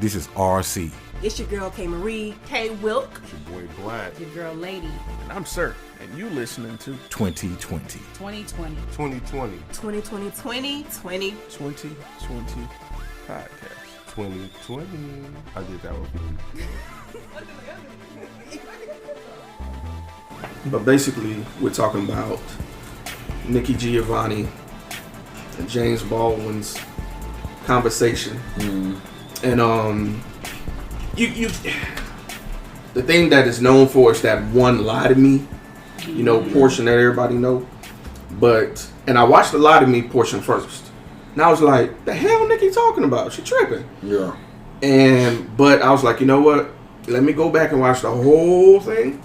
This is RC. It's your girl K Marie, K Wilk, It's your boy Black, your girl Lady. and I'm Sirr, and you listening to 2020. 2020. 2020 podcast. 2020. I did that one for you. But basically, we're talking about Nikki, Giovanni, and James Baldwin's conversation. And you the thing that is known for is that one lie to me, portion that everybody know. But and I watched the lie to me portion first. And I was like, the hell Nikki talking about? She tripping. Yeah. But I was like, you know what? Let me go back and watch the whole thing.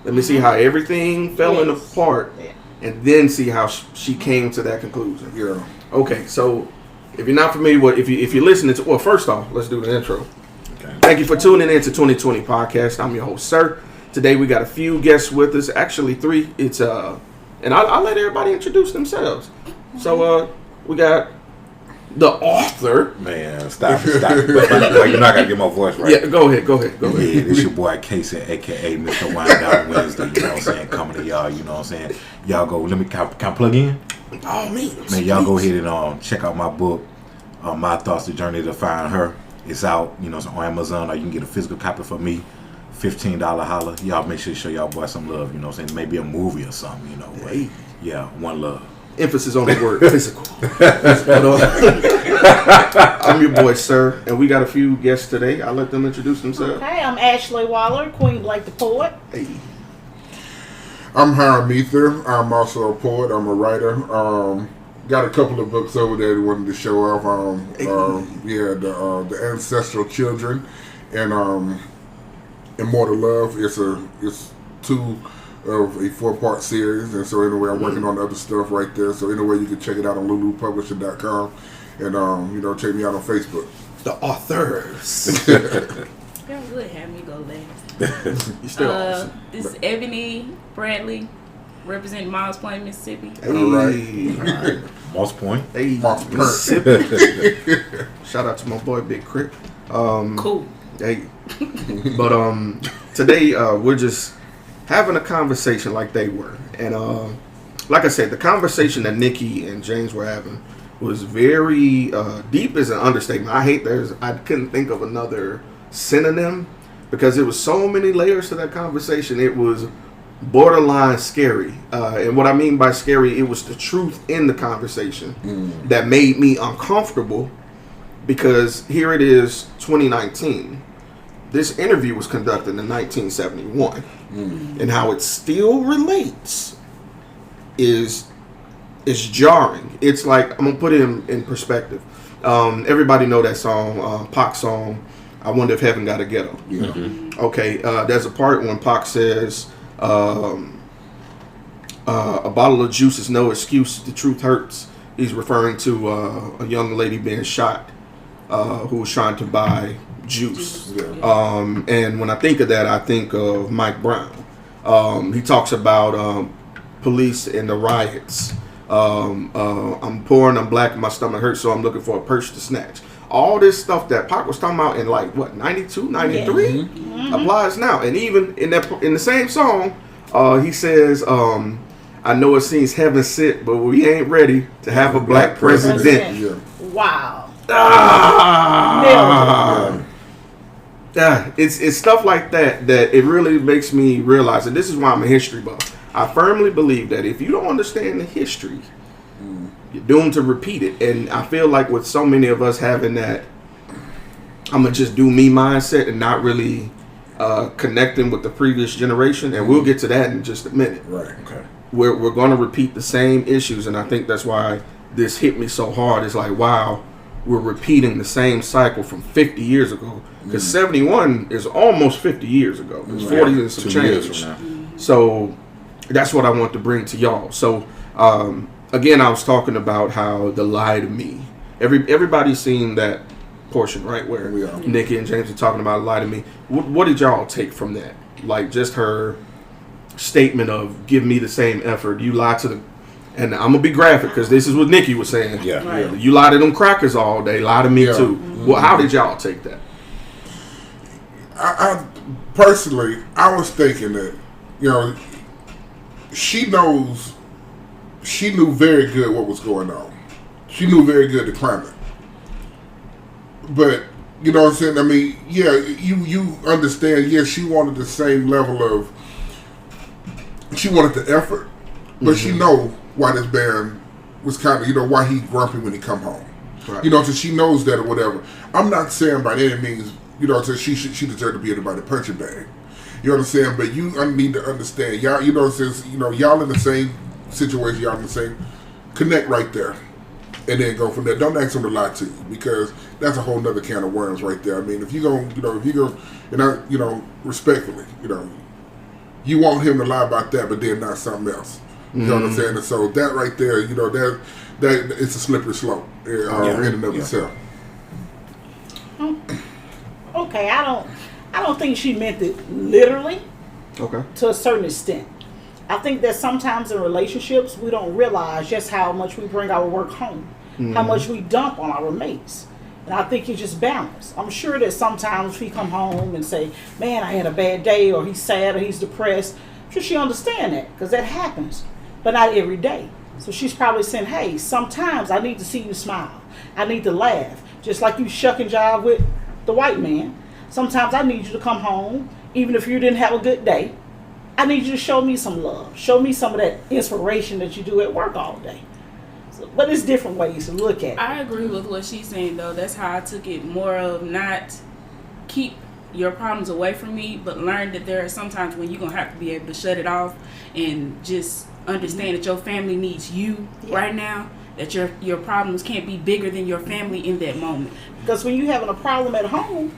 Let me see how everything fell in apart, and then see how she came to that conclusion. Yeah. Okay, so if you're not familiar with, if you're listening to, well, first off, let's do the intro. Okay. Thank you for tuning in to 2020 podcast. I'm your host, Sirr. Today we got a few guests with us. Actually, 3. It's and I'll let everybody introduce themselves. So we got the author. Man, stop. Like, you're not gonna get my voice right. Yeah, go ahead. Yeah, this your boy Casey, aka Mr. Wind Down Wednesday. You know what I'm saying? Coming to y'all. You know what I'm saying? Y'all go. Can I plug in? Oh man, Y'all go ahead and check out my book, My Thoughts: The Journey to Find Her. It's out. You know, it's on Amazon, or you can get a physical copy for me. $15 holla. Y'all make sure you show y'all boy some love. You know what I'm saying? Maybe a movie or something. You know. Hey. Yeah, one love. Emphasis on the word physical. I'm your boy, Sirr, and we got a few guests today. I'll let them introduce themselves. Hey, I'm Ashley Waller, Queen Black the poet. Hey. I'm Hyrim Ether. I'm also a poet. I'm a writer. Got a couple of books over there that wanted to show off. The Ancestral Children and Immortal Love. It's 2 of a 4-part series, and so anyway, I'm working on other stuff right there. So anyway, you can check it out on lulupublishing.com, and check me out on Facebook. The authors. Y'all good having me go last. You still awesome. This is Ebony Bradley, representing Miles Plain, Mississippi. Hey. All right. Moss Point. Hey, Moss Point. Mississippi. Shout out to my boy Big Crit. Cool. Hey. But today we're just having a conversation like they were. And like I said, the conversation that Nikki and James were having was very deep is an understatement. I couldn't think of another synonym because there was so many layers to that conversation. It was borderline scary. And what I mean by scary, it was the truth in the conversation that made me uncomfortable, because here it is, 2019. This interview was conducted in 1971, and how it still relates is jarring. It's like, I'm gonna put it in perspective. Everybody know that song, Pac song, "I Wonder If Heaven Got a Ghetto." Yeah. Okay, there's a part when Pac says, "A bottle of juice is no excuse. The truth hurts." He's referring to a young lady being shot who was trying to buy juice. And when I think of that, I think of Mike Brown. He talks about police and the riots. I'm poor and I'm black and my stomach hurts, so I'm looking for a purse to snatch. All this stuff that Pac was talking about in 92, 93 applies now. And even in the same song, he says, "I know it seems heaven sent, but we ain't ready to have a black president." Yeah. Wow. It's stuff like that it really makes me realize, and this is why I'm a history buff. I firmly believe that if you don't understand the history, you're doomed to repeat it. And I feel like with so many of us having that I'm gonna just do me mindset and not really connecting with the previous generation, and we'll get to that in just a minute. Right. Okay. We're gonna repeat the same issues, and I think that's why this hit me so hard. It's like, wow, we're repeating the same cycle from 50 years ago. Because 71 is almost 50 years ago. It's 40 and some 2 years change. from now. So that's what I want to bring to y'all. So again, I was talking about how the lie to me. Everybody's seen that portion, right, where Nikki and James are talking about lie to me. What did y'all take from that? Like, just her statement of give me the same effort. You lie to the And I'm gonna be graphic because this is what Nikki was saying. Yeah. Right. You lie to them crackers all day. Lie to me too. Mm-hmm. Well, how did y'all take that? I personally, I was thinking that, you know, she knew very good what was going on. She knew very good the climate. But, you know what I'm saying? I mean, yeah, you understand, yes, she wanted the same level of, she wanted the effort, but she know why this man was kind of, you know, why he grumpy when he come home. Right. You know, so she knows that or whatever. I'm not saying by any means, you know, so she deserved to be anybody punching bag. You know what I'm saying? But you need to understand, y'all. You know, since you know y'all in the same situation, y'all in the same, connect right there, and then go from there. Don't ask him to lie to you because that's a whole nother can of worms right there. I mean, if you go, and I, you know, respectfully, you know, you want him to lie about that, but then not something else. You know what I'm saying? And so that right there, you know, that it's a slippery slope in and of itself. Okay, I don't think she meant it literally. Okay. To a certain extent. I think that sometimes in relationships we don't realize just how much we bring our work home, how much we dump on our mates. And I think it's just balance. I'm sure that sometimes we come home and say, man, I had a bad day, or he's sad, or he's depressed. I'm sure she understands that, because that happens. But not every day. So she's probably saying, hey, sometimes I need to see you smile. I need to laugh. Just like you shuck and jive with the white man. Sometimes I need you to come home, even if you didn't have a good day. I need you to show me some love. Show me some of that inspiration that you do at work all day. So, but it's different ways to look at it. I agree with what she's saying, though. That's how I took it, more of not keep your problems away from me, but learn that there are sometimes when you're going to have to be able to shut it off and just understand that your family needs you right now, that your problems can't be bigger than your family in that moment. Because when you're having a problem at home,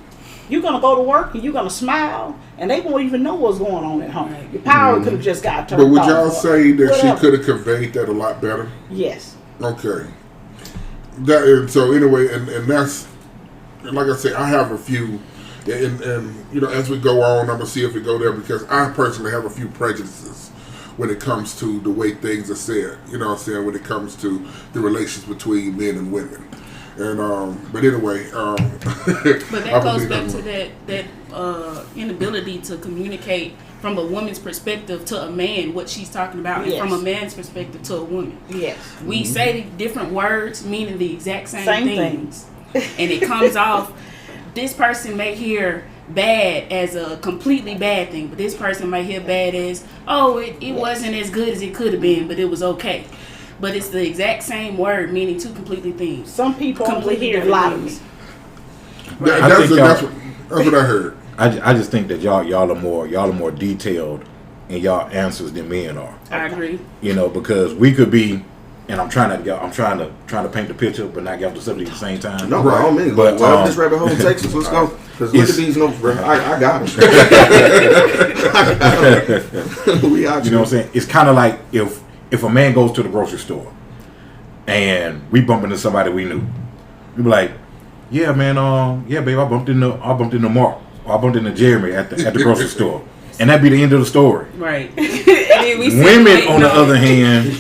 you're going to go to work and you're going to smile, and they won't even know what's going on at home. Right. Your power could have just got turned off. But would y'all say that she could have conveyed that a lot better? Yes. Okay. And so anyway, and that's, like I said, I have a few, and you know, as we go on, I'm going to see if we go there, because I personally have a few prejudices when it comes to the way things are said, you know what I'm saying, when it comes to the relations between men and women. And but anyway, but that goes back to that inability to communicate from a woman's perspective to a man what she's talking about, and from a man's perspective to a woman. Yes, we say different words meaning the exact same things, and it comes off. This person may hear bad as a completely bad thing, but this person might hear bad as, oh, it wasn't as good as it could have been, but it was okay. But it's the exact same word meaning two completely things. Some people only hear lies. Right. That's what I heard. I just think that y'all are more detailed in y'all answers than men are. I agree. You know, because we could be, and I'm trying to paint the picture, but not get off the subject at the same time. No, by all means. But this rabbit hole takes us. Let's go. Because look at these notes, bro. I got them. We out. You know what I'm saying? It's kind of like if a man goes to the grocery store and we bump into somebody we knew, we be like, yeah, man, yeah, babe, I bumped into Mark, or I bumped into Jeremy at the grocery store. And that'd be the end of the story. Right. Women, on the other hand,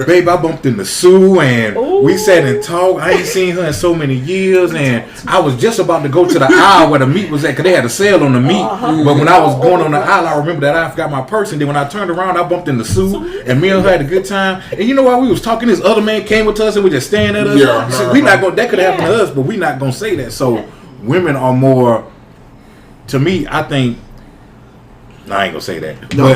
babe, I bumped into Sue, and we sat and talked. I ain't seen her in so many years, and I was just about to go to the aisle where the meat was at, because they had a sale on the meat. But when I was going on the aisle, I remember that I forgot my purse, and then when I turned around, I bumped into Sue, and me and her had a good time. And you know, while we was talking, this other man came with us, and we just staring at us. So we not gonna, that could happen to us, but we not gonna say that. So women are more, to me, I think. I ain't gonna say that. No.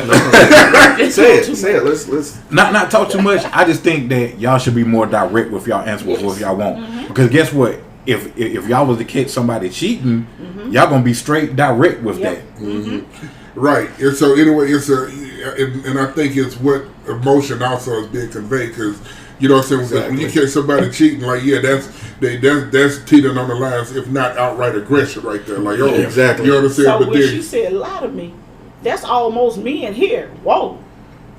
Say it. Let's not talk too much. I just think that y'all should be more direct with y'all answer with what y'all want. Mm-hmm. Because guess what? If y'all was to catch somebody cheating, mm-hmm. y'all gonna be straight direct with that. Mm-hmm. Right. And so anyway, and I think it's what emotion also is being conveyed, because you know what I'm saying. Exactly. When you catch somebody cheating, like that's teetering on the lines, if not outright aggression, right there. Like exactly. You know what I'm saying? So but when then, she said lie to me, that's almost me in here. Whoa.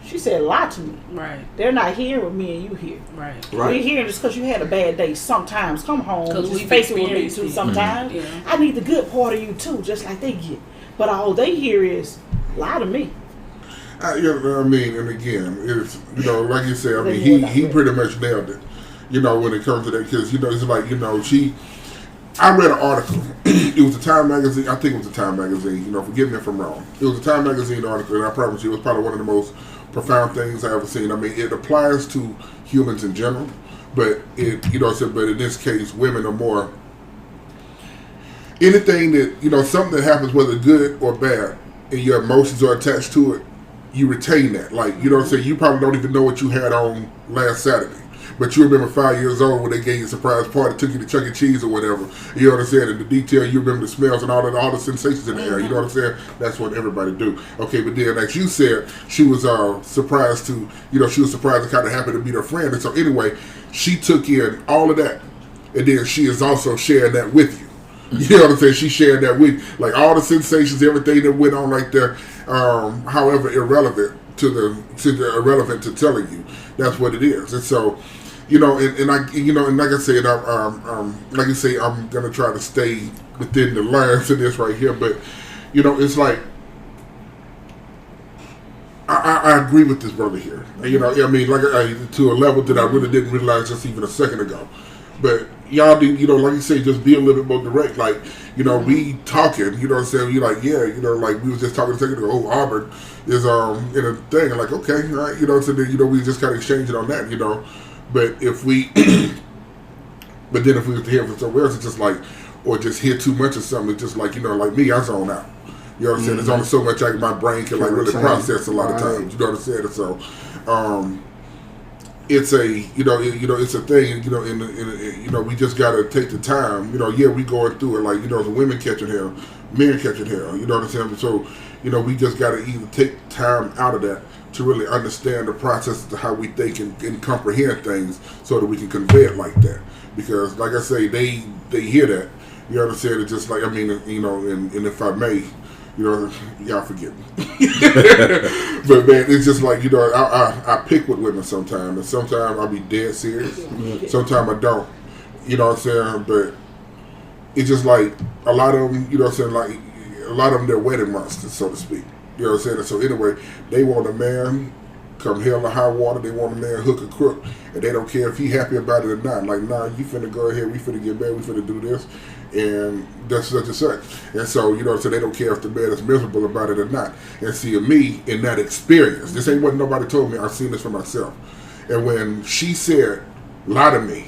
She said lie to me. Right. They're not hearing what me and you hear. Right. We're hearing just because you had a bad day. Sometimes come home. Because we face it with me too. Sometimes I need the good part of you too, just like they get. But all they hear is lie to me. You know what I mean? And again, it's, you know, like you said, I mean, he pretty much nailed it. You know, when it comes to that, because you know, it's like, you know, she I read an article. It was a Time magazine. I think it was a Time magazine. Forgive me if I'm wrong. It was a Time magazine article, and I promise you, it was probably one of the most profound things I ever seen. I mean, it applies to humans in general, but but in this case, women are more. Anything that something that happens, whether good or bad, and your emotions are attached to it, you retain that. Like, you probably don't even know what you had on last Saturday. But you remember 5 years old when they gave you a surprise party, took you to Chuck E. Cheese or whatever. You know what I'm saying? And the detail, you remember the smells and all the sensations in the air. You know what I'm saying? That's what everybody do. Okay, but then, like you said, she was surprised to, she was surprised it kind of happened to meet her friend. And so anyway, she took in all of that. And then she is also sharing that with you. You know what I'm saying? She shared that with you. Like all the sensations, everything that went on right there, however irrelevant irrelevant to telling you. That's what it is. And so, and like I said, like you say, I'm gonna try to stay within the lines of this right here. But it's like I agree with this brother here. I mean, like to a level that I really didn't realize just even a second ago. But y'all do, like you say, just be a little bit more direct. Like, we talking, you know what I'm saying? You like, yeah, like we was just talking a second ago. Oh, Auburn is in a thing. I'm like, okay, all right, you know what I'm saying? We just kind of exchanging on that, But if we, but then if we was to hear from somewhere else, it's just like, or just hear too much of something, it's just like, like me, I zone out. You know what I'm saying? There's only so much my brain can like really process a lot of times. You know what I'm saying? And so, it's a it's a thing. We just gotta take the time. Yeah, we going through it. Like the women catching hell, men catching hell. You know what I'm saying? So we just gotta either take time out of that to really understand the process of how we think and comprehend things, so that we can convey it like that. Because like I say, they hear that. You know what I'm saying? It's just like, I mean, and if I may. Y'all forgive me. But man, it's just like, I pick with women sometimes, and sometimes I'll be dead serious. Sometimes I don't. You know what I'm saying? But it's just like a lot of them, you know what I'm saying, like a lot of them, they're wedding monsters, so to speak. You know what I'm saying? And so anyway, they want a man, come hell or high water, they want a man hook or crook, and they don't care if he happy about it or not. Like, nah, you finna go ahead, we finna get married, we finna do this, and that's such and such. And so, so they don't care if the man is miserable about it or not. And see, me, in that experience, this ain't what nobody told me, I've seen this for myself. And when she said, lie to me,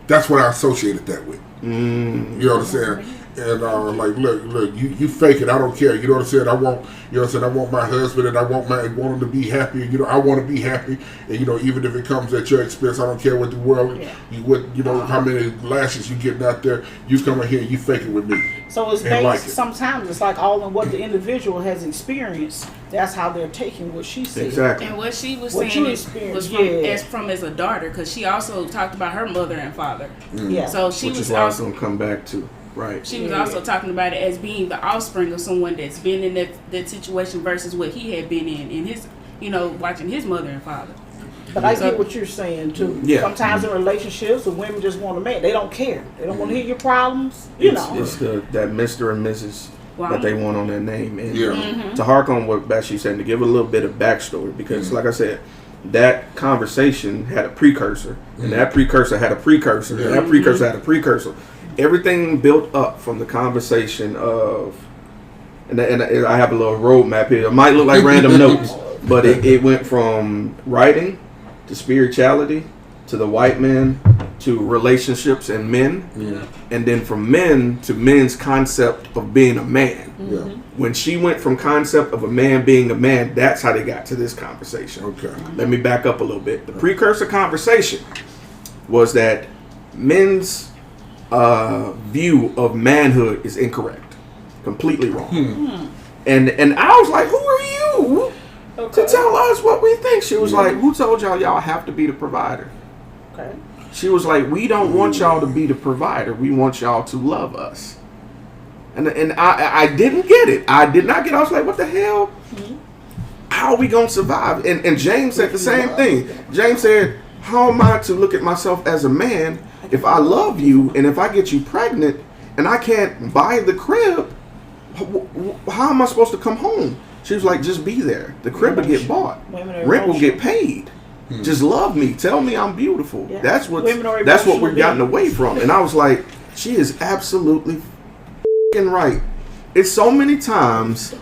that's what I associated that with. You know what I'm saying? And like, look, you fake it. I don't care. You know what I'm saying? I want my husband, and I want him to be happy. I want to be happy. And even if it comes at your expense, I don't care what the world. Yeah. How many lashes you getting out there. You come in here, you fake it with me. So it's based. Sometimes it's like all in what the individual has experienced. That's how they're taking what she said. Exactly. And what she was saying was from as a daughter, because she also talked about her mother and father. Yeah. So she Which was is why also I was gonna come back to. Right. She was also talking about it as being the offspring of someone that's been in that situation versus what he had been in his, watching his mother and father. But I get what you're saying too. Yeah. Sometimes in relationships, the women just want a man. They don't care. They don't want to hear your problems. It's that Mr. and Mrs. that they want on their name. And to hark on what Bashi said, to give a little bit of backstory, because like I said, that conversation had a precursor, and that precursor had a precursor, and that precursor had a precursor. Everything built up from the conversation of, and I have a little roadmap here. It might look like random notes, but it went from writing to spirituality to the white man to relationships and men, and then from men to men's concept of being a man. When she went from concept of a man being a man, that's how they got to this conversation. Okay. Let me back up a little bit. The precursor conversation was that men's view of manhood is incorrect, completely wrong. And I was like, who are you to tell us what we think? She was like, who told y'all have to be the provider? Okay. She was like, we don't want y'all to be the provider, we want y'all to love us. And I didn't get it. I did not get it. I was like, what the hell? How are we gonna survive? And James said the same thing. James said, how am I to look at myself as a man if I love you, and if I get you pregnant and I can't buy the crib, how am I supposed to come home? She was like, just be there. The crib will get bought. Rent will get paid. Just love me. Tell me I'm beautiful. Yeah. That's what we've gotten away from. And I was like, She is absolutely f***ing right. It's so many times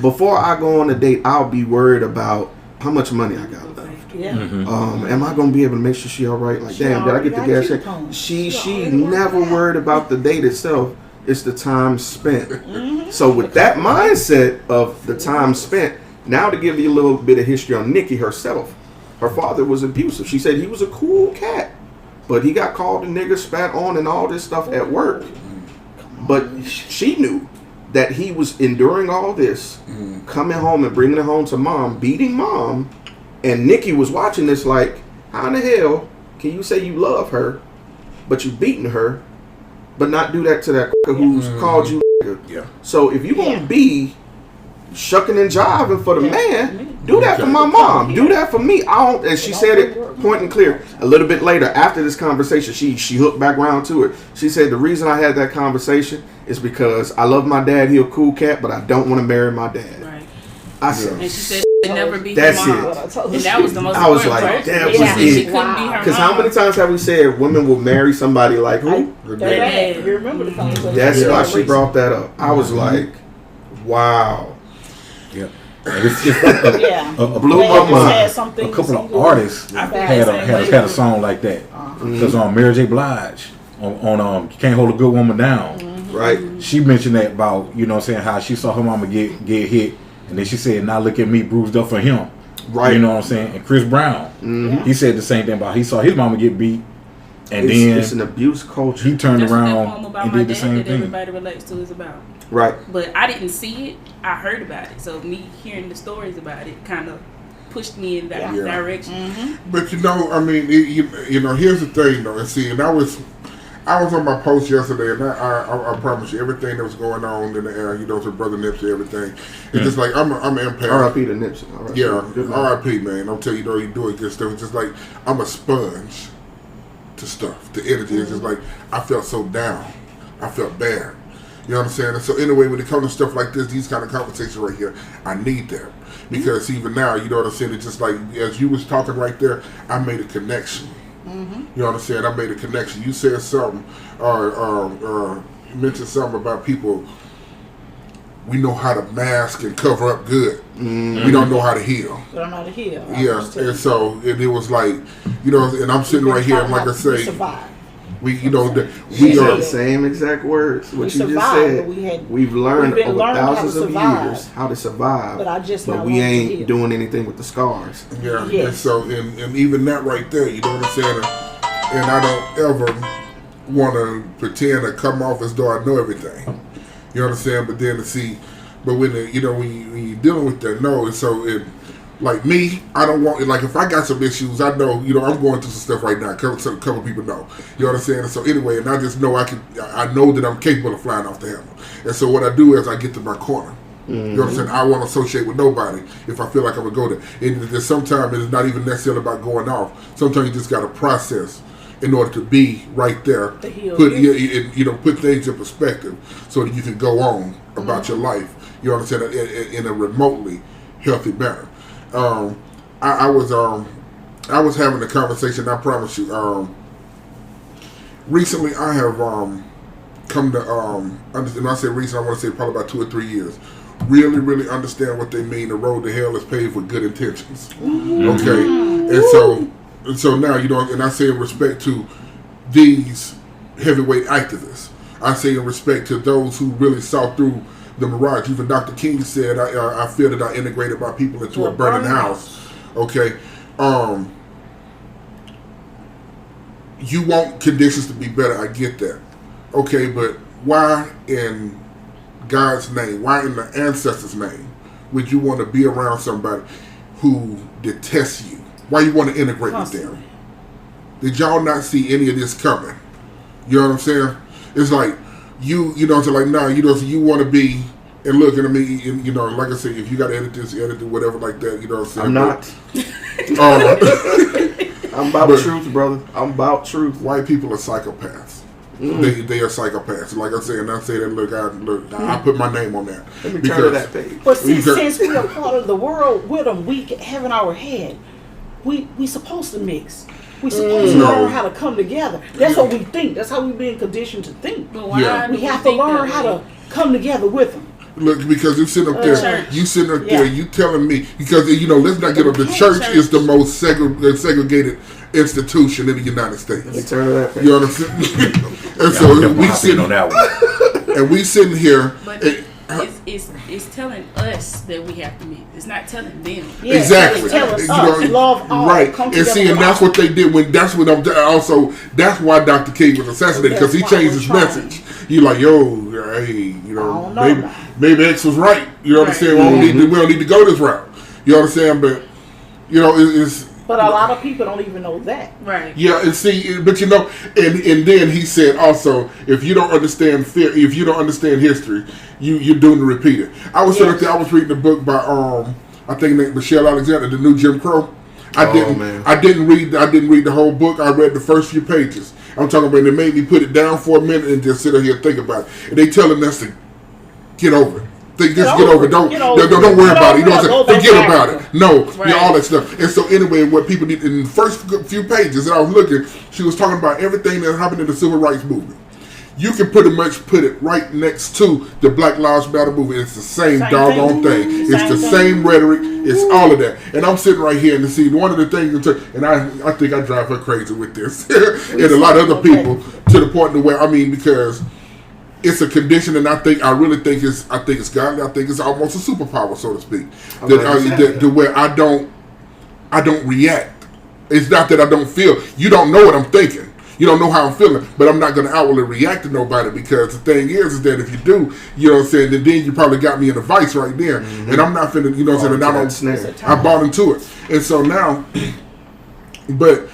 before I go on a date, I'll be worried about how much money I got left. Yeah. Am I gonna be able to make sure she all right? Like, damn, did I get the gas check? She never worried about the date itself. It's the time spent. So with that mindset of the time spent, now to give you a little bit of history on Nikki herself, her father was abusive. She said he was a cool cat, but he got called a nigger, spat on, and all this stuff at work. But she knew that he was enduring all this, coming home and bringing it home to mom, beating mom, and Nikki was watching this like, how in the hell can you say you love her, but you beating her, but not do that to that who's called you nigger? Yeah. So if you gonna be shucking and jiving for the man, do that for my mom. Do that for me. I don't. And she said it point and clear. A little bit later, after this conversation, she hooked back around to it. She said the reason I had that conversation is because I love my dad. He a cool cat, but I don't want to marry my dad. Right. I said, And she said she would never be that's her mom. it. And that was the most I was important like, part. that She was said she it. couldn't be her mom. Because how many times have we said women will marry somebody like who? You remember the conversation? That's why she brought that up. I was like, wow. Yeah. It's Yeah. Blew my mind. a couple of artists had a song like that. Because on Mary J. Blige on Can't Hold a Good Woman Down, Right. she mentioned that about, you know what I'm saying, how she saw her mama get hit, and then she said, now look at me bruised up for him. Right. You know what I'm saying? And Chris Brown, he said the same thing about, he saw his mama get beat, and It's an abuse culture. he turned That's what that poem around about and my did the dad same that thing. everybody relates to is about. Right. But I didn't see it. I heard about it. So me hearing the stories about it kind of pushed me in that direction. But I mean, here's the thing though, and see, and I was on my post yesterday, and I promise you, everything that was going on in the air, to Brother Nipsey, everything. It's just like I'm an empath. R.I.P. to Nipsey. Yeah, R.I.P. Man. I'm telling you, he's doing good stuff. It's just like I'm a sponge to stuff. The energy is just like I felt so down. I felt bad. You know what I'm saying? And so anyway, when it comes to stuff like this, these kind of conversations right here, I need them. Because even now, you know what I'm saying? It's just like, as you was talking right there, I made a connection. You know what I'm saying? I made a connection. You said something, or you mentioned something about people, we know how to mask and cover up good. We don't know how to heal. We don't know how to heal. Yeah, and so it was like, and I'm sitting right here, and like I say, we are the same exact words. What you just said. We've learned over thousands of years how to survive, but we ain't doing anything with the scars. Yeah, yes. And so and even that right there, you know what I'm saying? And I don't ever want to pretend or come off as though I know everything. You know what I'm saying? But then when you're dealing with that, no, and so like me, I don't want, like if I got some issues, I know, I'm going through some stuff right now. A couple people know. You know what I'm saying? And so anyway, and I just know I know that I'm capable of flying off the handle. And so what I do is I get to my corner. You know what I'm saying? I won't associate with nobody if I feel like I'm going to go there. And sometimes it's not even necessarily about going off. Sometimes you just got to process in order to be right there. Put things in perspective so that you can go on about your life. You know what I'm saying? In a remotely healthy manner. I was having a conversation. I promise you. Recently, I have come to understand. When I say recent, I want to say probably about 2 or 3 years. Really, really understand what they mean. The road to hell is paved with good intentions. Okay, and so now and I say in respect to these heavyweight activists. I say in respect to those who really saw through the mirage. Even Dr. King said, I feel that I integrated my people into a burning house. Okay. You want conditions to be better. I get that. Okay, but why in God's name, why in the ancestors' name would you want to be around somebody who detests you? Why you want to integrate with them? Did y'all not see any of this coming? You know what I'm saying? It's like, you want to be, and look at me, and, like I said, if you got to edit this, edit it, whatever like that, you know what I'm saying? I'm not. I'm about truth, brother. I'm about truth. White people are psychopaths. They are psychopaths. Like I said, and I say that, I put my name on that. Let me turn to that page. But since we are part of the world with them, we have in our head, we supposed to mix. We supposed to learn how to come together. That's what we think. That's how we've been conditioned to think. But why Yeah. do We have to think learn that how way? to come together with them. Look, because you sitting up there, Church. you sitting up Yeah. there, you telling me, because, you know, let's not get up, the church Church. is the most segregated institution in the United States. Turn to that page. You understand? And Yeah, so I'm we hopping sitting, on that one. and we sitting here, But and, it's telling us that we have to meet. It's not telling them. Yeah, exactly. Tell us, You know, love all. right. Come And together see, and with that's all. what they did when. That's what I'm also. That's why Dr. King was assassinated, because he That's why changed we're his trying. message. He like, yo, hey, you know, I don't know now. maybe X was right. You understand? We don't need to go this route. You understand? But you know, it's. But a lot of people don't even know that. Right. Yeah, and see, but you know, and then he said also, if you don't understand if you don't understand history, you're doomed to repeat it. I was sitting there, I was reading a book by I think Michelle Alexander, The New Jim Crow. I didn't read the whole book. I read the first few pages. I'm talking about, it made me put it down for a minute and just sit here and think about it. And they telling us to get over it. Get over it. Don't worry about it. You know what I'm saying? Forget about it. No, Right. you know, all that stuff. And so anyway, what people need in the first few pages that I was looking, she was talking about everything that happened in the civil rights movement. You can pretty much put it right next to the Black Lives Matter movement. It's the same doggone thing. It's the same rhetoric. It's all of that. And I'm sitting right here and see one of the things, and I think I drive her crazy with this, and a lot of other people, to the point where, I mean, because it's a condition, and I really think it's godly. I think it's almost a superpower, so to speak. To where I don't react. It's not that I don't feel. You don't know what I'm thinking. You don't know how I'm feeling, but I'm not going to outwardly react to nobody, because the thing is that if you do, you know what I'm saying, then you probably got me in a vice right there, and I'm not finna, you know what I'm saying, I bought into it, and so now, but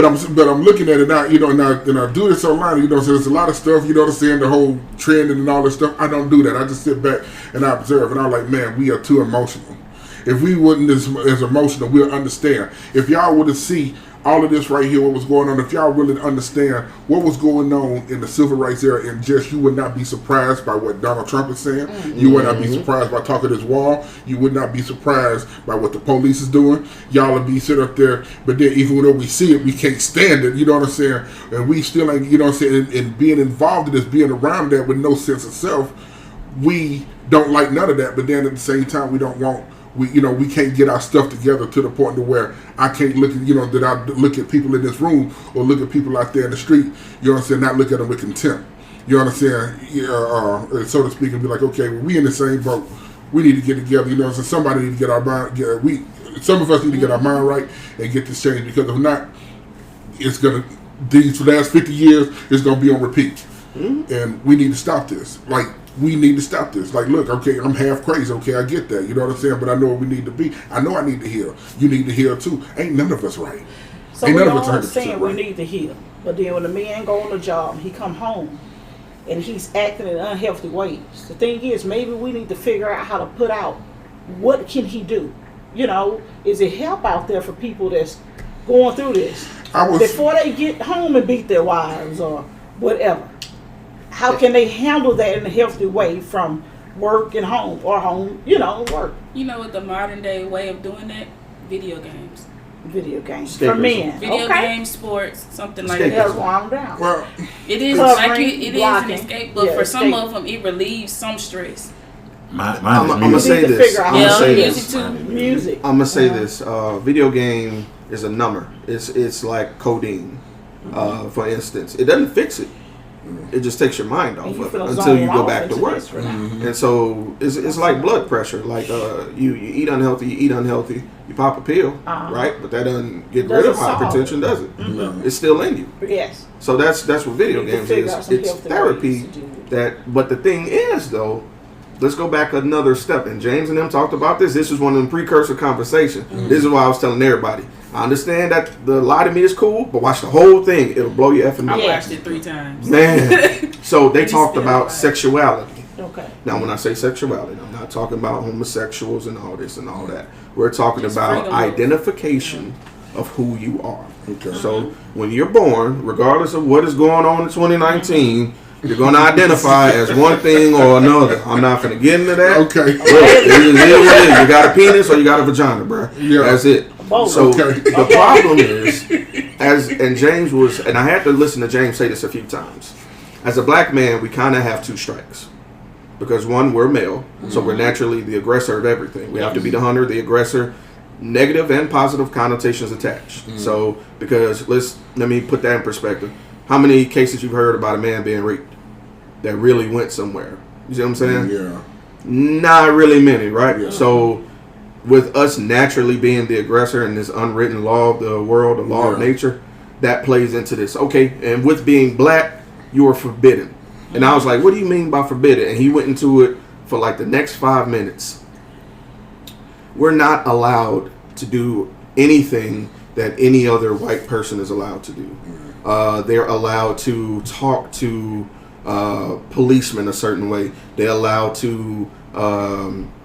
I'm looking at it now, you know, and I do this online, you know, so there's a lot of stuff, you know what I'm saying, the whole trend and all this stuff. I don't do that. I just sit back and I observe, and I'm like, man, we are too emotional. If we wasn't as emotional, we'll understand. If y'all would have see all of this right here, what was going on, if y'all really understand what was going on in the civil rights era, and just, you would not be surprised by what Donald Trump is saying. You would not be surprised by talking this wall. You would not be surprised by what the police is doing. Y'all would be sitting up there, but then even though we see it, we can't stand it. You know what I'm saying? And we still ain't, you know what I'm saying, and being involved in this, being around that with no sense of self, we don't like none of that. But then at the same time, we don't want. We can't get our stuff together to the point to where I can't look at, that I look at people in this room or look at people out there in the street, you know what I'm saying, not look at them with contempt. You know what I'm saying? So to speak, and be like, okay, well, we in the same boat. We need to get together, you know what I'm saying? Somebody need to get our mind, some of us need to get our mind right and get this changed, because if not, it's going to, these last 50 years, it's going to be on repeat. And we need to stop this. We need to stop this. Look, okay, I'm half crazy. Okay, I get that. You know what I'm saying? But I know what we need to be. I know I need to heal. You need to heal too. Ain't none of us right. So Ain't we none of us all 100% saying we right. need to heal. But then when the man go on the job, he come home, and he's acting in unhealthy ways. The thing is, maybe we need to figure out how to put out, what can he do? You know, is it help out there for people that's going through this? Before they get home and beat their wives or whatever. How can they handle that in a healthy way from work and home, or home, work? You know what the modern day way of doing that? Video games. Video games. For men. Video games, sports, something like That's that. why I'm down. Well, It is an escape, but for some of them, it relieves some stress. Mine I'm is gonna say this. I'm gonna say this. Music. I'm gonna say this. Video game is a number. It's like codeine. For instance, it doesn't fix it. It just takes your mind off of it until you go back to work. And so it's like blood pressure. Like you eat unhealthy, you pop a pill, right? But that doesn't get rid of hypertension, does it? It's still in you. Yes. So that's what video games is. It's therapy. But the thing is, though, let's go back another step. And James and them talked about this. This was one of them precursor conversations. This is why I was telling everybody. I understand that the lie to me is cool, but watch the whole thing. It'll blow your effing mind. I watched it 3 times. Man. So they talked about sexuality. Okay. Now, when I say sexuality, I'm not talking about homosexuals and all this and all that. We're talking about identification of who you are. Okay. So when you're born, regardless of what is going on in 2019, you're going to identify as one thing or another. I'm not going to get into that. Okay. Look, it is what it is. You got a penis or you got a vagina, bro. Yeah. That's it. Both. So Okay. the problem is and James was, and I had to listen to James say this a few times. As a black man, we kind of have two strikes. Because one, we're male, so we're naturally the aggressor of everything. We have to be the hunter, the aggressor, negative and positive connotations attached. So, because let me put that in perspective. How many cases you've heard about a man being raped that really went somewhere? You see what I'm saying? Yeah. Not really many, right? Yeah. So, with us naturally being the aggressor in this unwritten law of the world, the law of nature, that plays into this. Okay, and with being black, you are forbidden. And I was like, what do you mean by forbidden? And he went into it for like the next 5 minutes. We're not allowed to do anything that any other white person is allowed to do. They're allowed to talk to policemen a certain way. They're allowed to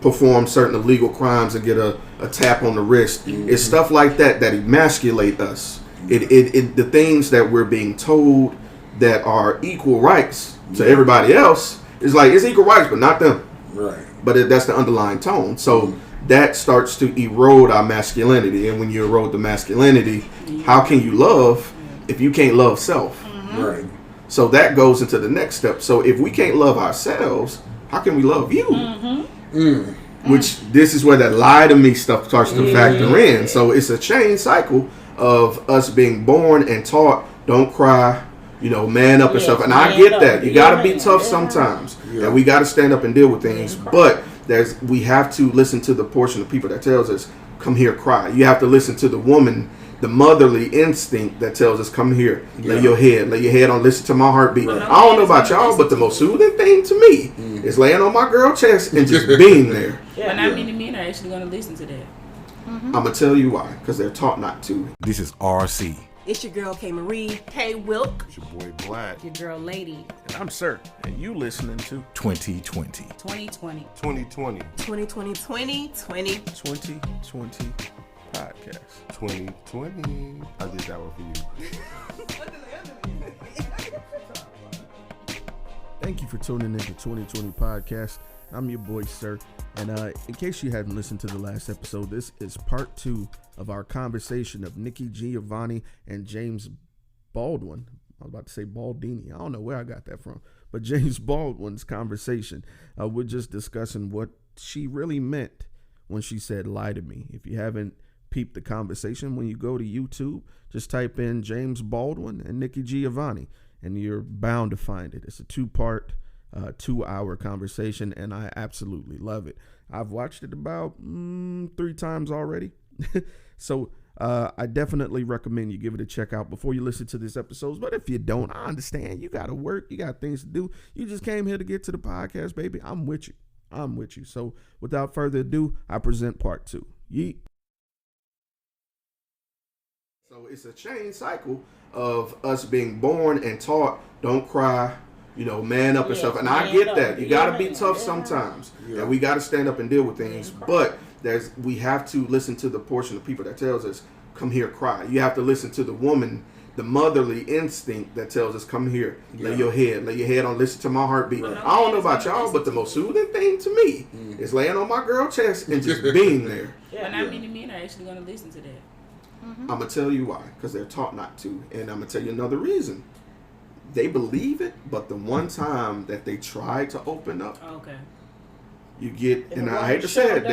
perform certain illegal crimes and get a tap on the wrist. It's stuff like that emasculate us. The things that we're being told that are equal rights to everybody else is like, it's equal rights, but not them. Right. But that's the underlying tone. So that starts to erode our masculinity. And when you erode the masculinity, how can you love if you can't love self? Right. So that goes into the next step. So if we can't love ourselves, how can we love you? Which this is where that lie to me stuff starts to factor in. So it's a chain cycle of us being born and taught, don't cry, man up and stuff. And I get that. You got to be tough sometimes. And we got to stand up and deal with things. But we have to listen to the portion of people that tells us, come here, cry. You have to listen to the woman, the motherly instinct that tells us, come here, lay your head on, listen to my heartbeat. I don't know about y'all, but the most soothing thing to me is laying on my girl chest and just being there. But not many men are actually going to listen to that. I'm going to tell you why, because they're taught not to. This is RC. It's your girl K Marie. Hey Wilk. It's your boy Black. Your girl Lady. And I'm Sirr. And you listening to 2020. 2020. 2020. 2020. 2020. 2020 podcast. 2020. I did that one for you. Thank you for tuning into 2020 podcast. I'm your boy Sirr, and in case you hadn't listened to the last episode, this is part 2 of our conversation of Nikki, Giovanni, and James Baldwin. I was about to say Baldini. I don't know where I got that from, but James Baldwin's conversation. We're just discussing what she really meant when she said lie to me. If you haven't peeped the conversation, when you go to YouTube, just type in James Baldwin and Nikki Giovanni, and you're bound to find it. It's a 2-part 2-hour conversation, and I absolutely love it. I've watched it about 3 times already. So I definitely recommend you give it a check out before you listen to this episode. But if you don't, I understand. You got to work. You got things to do. You just came here to get to the podcast, baby. I'm with you. So without further ado, I present part 2. Yeet. So it's a chain cycle of us being born and taught, don't cry, man up and stuff. And I get that. You got to be tough sometimes. And we got to stand up and deal with things. But we have to listen to the portion of people that tells us, come here, cry. You have to listen to the woman, the motherly instinct that tells us, come here, lay your head on, listen to my heartbeat. I don't know about y'all, but the most soothing thing to me is laying on my girl chest and just being there. But not many men are actually going to listen to that. I'm going to tell you why, because they're taught not to. And I'm going to tell you another reason. They believe it, but the one time that they try to open up, you get, and I hate to say it,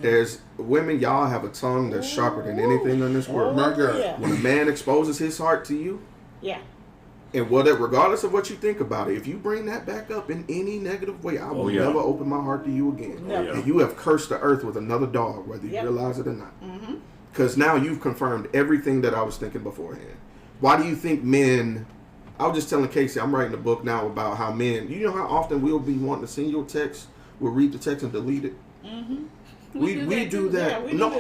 there's women, y'all have a tongue that's sharper than anything on this world. My God. When a man exposes his heart to you, and regardless of what you think about it, if you bring that back up in any negative way, I will never open my heart to you again. And you have cursed the earth with another dog, whether you realize it or not. Because now you've confirmed everything that I was thinking beforehand. Why do you think men... I was just telling Casey, I'm writing a book now about how men... You know how often we'll be wanting to send your text, we'll read the text and delete it? We do that. No,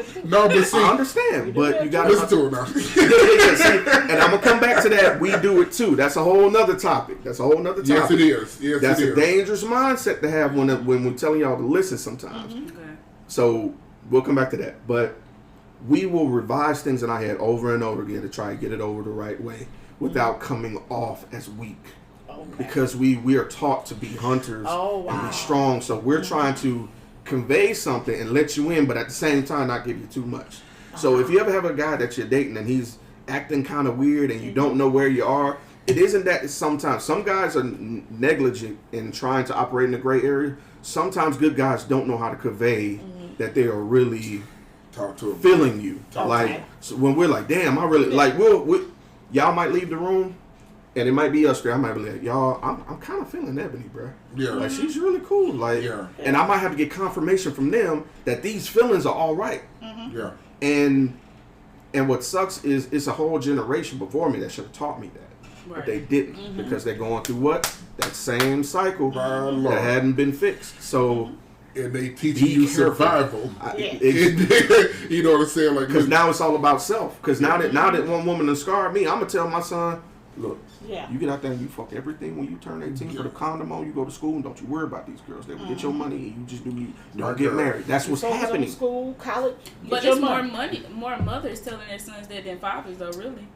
but see, I understand, but you got to... Listen to it now. See, and I'm going to come back to that. We do it too. That's a whole nother topic. Yes, it is. Yes, That's it a is. dangerous mindset to have when we're telling y'all to listen sometimes. So we'll come back to that. But we will revise things in our head over and over again to try and get it over the right way without coming off as weak. Because we are taught to be hunters and be strong. So we're trying to convey something and let you in, but at the same time not give you too much. So if you ever have a guy that you're dating and he's acting kind of weird and you don't know where you are. It isn't that sometimes some guys are negligent in trying to operate in the gray area. Sometimes good guys don't know how to convey that they are really feeling you. Like so when we're like, damn, I really like. Y'all might leave the room, and it might be us there. I might be like, y'all, I'm kind of feeling Ebony, bro. Yeah, like she's really cool. Like, and I might have to get confirmation from them that these feelings are all right. Yeah, and what sucks is it's a whole generation before me that should have taught me that. But they didn't because they're going through that same cycle that hadn't been fixed. So and they teach you survival. You know what I'm saying? Like because now it's all about self. Because now that one woman has scarred me, I'm gonna tell my son, look, you get out there and you fuck everything when you turn 18. Put a condom on, you go to school, and don't you worry about these girls. They will get your money, and you just don't get married. That's what's happening. School, college, but it's more mothers telling their sons that than fathers, though, really.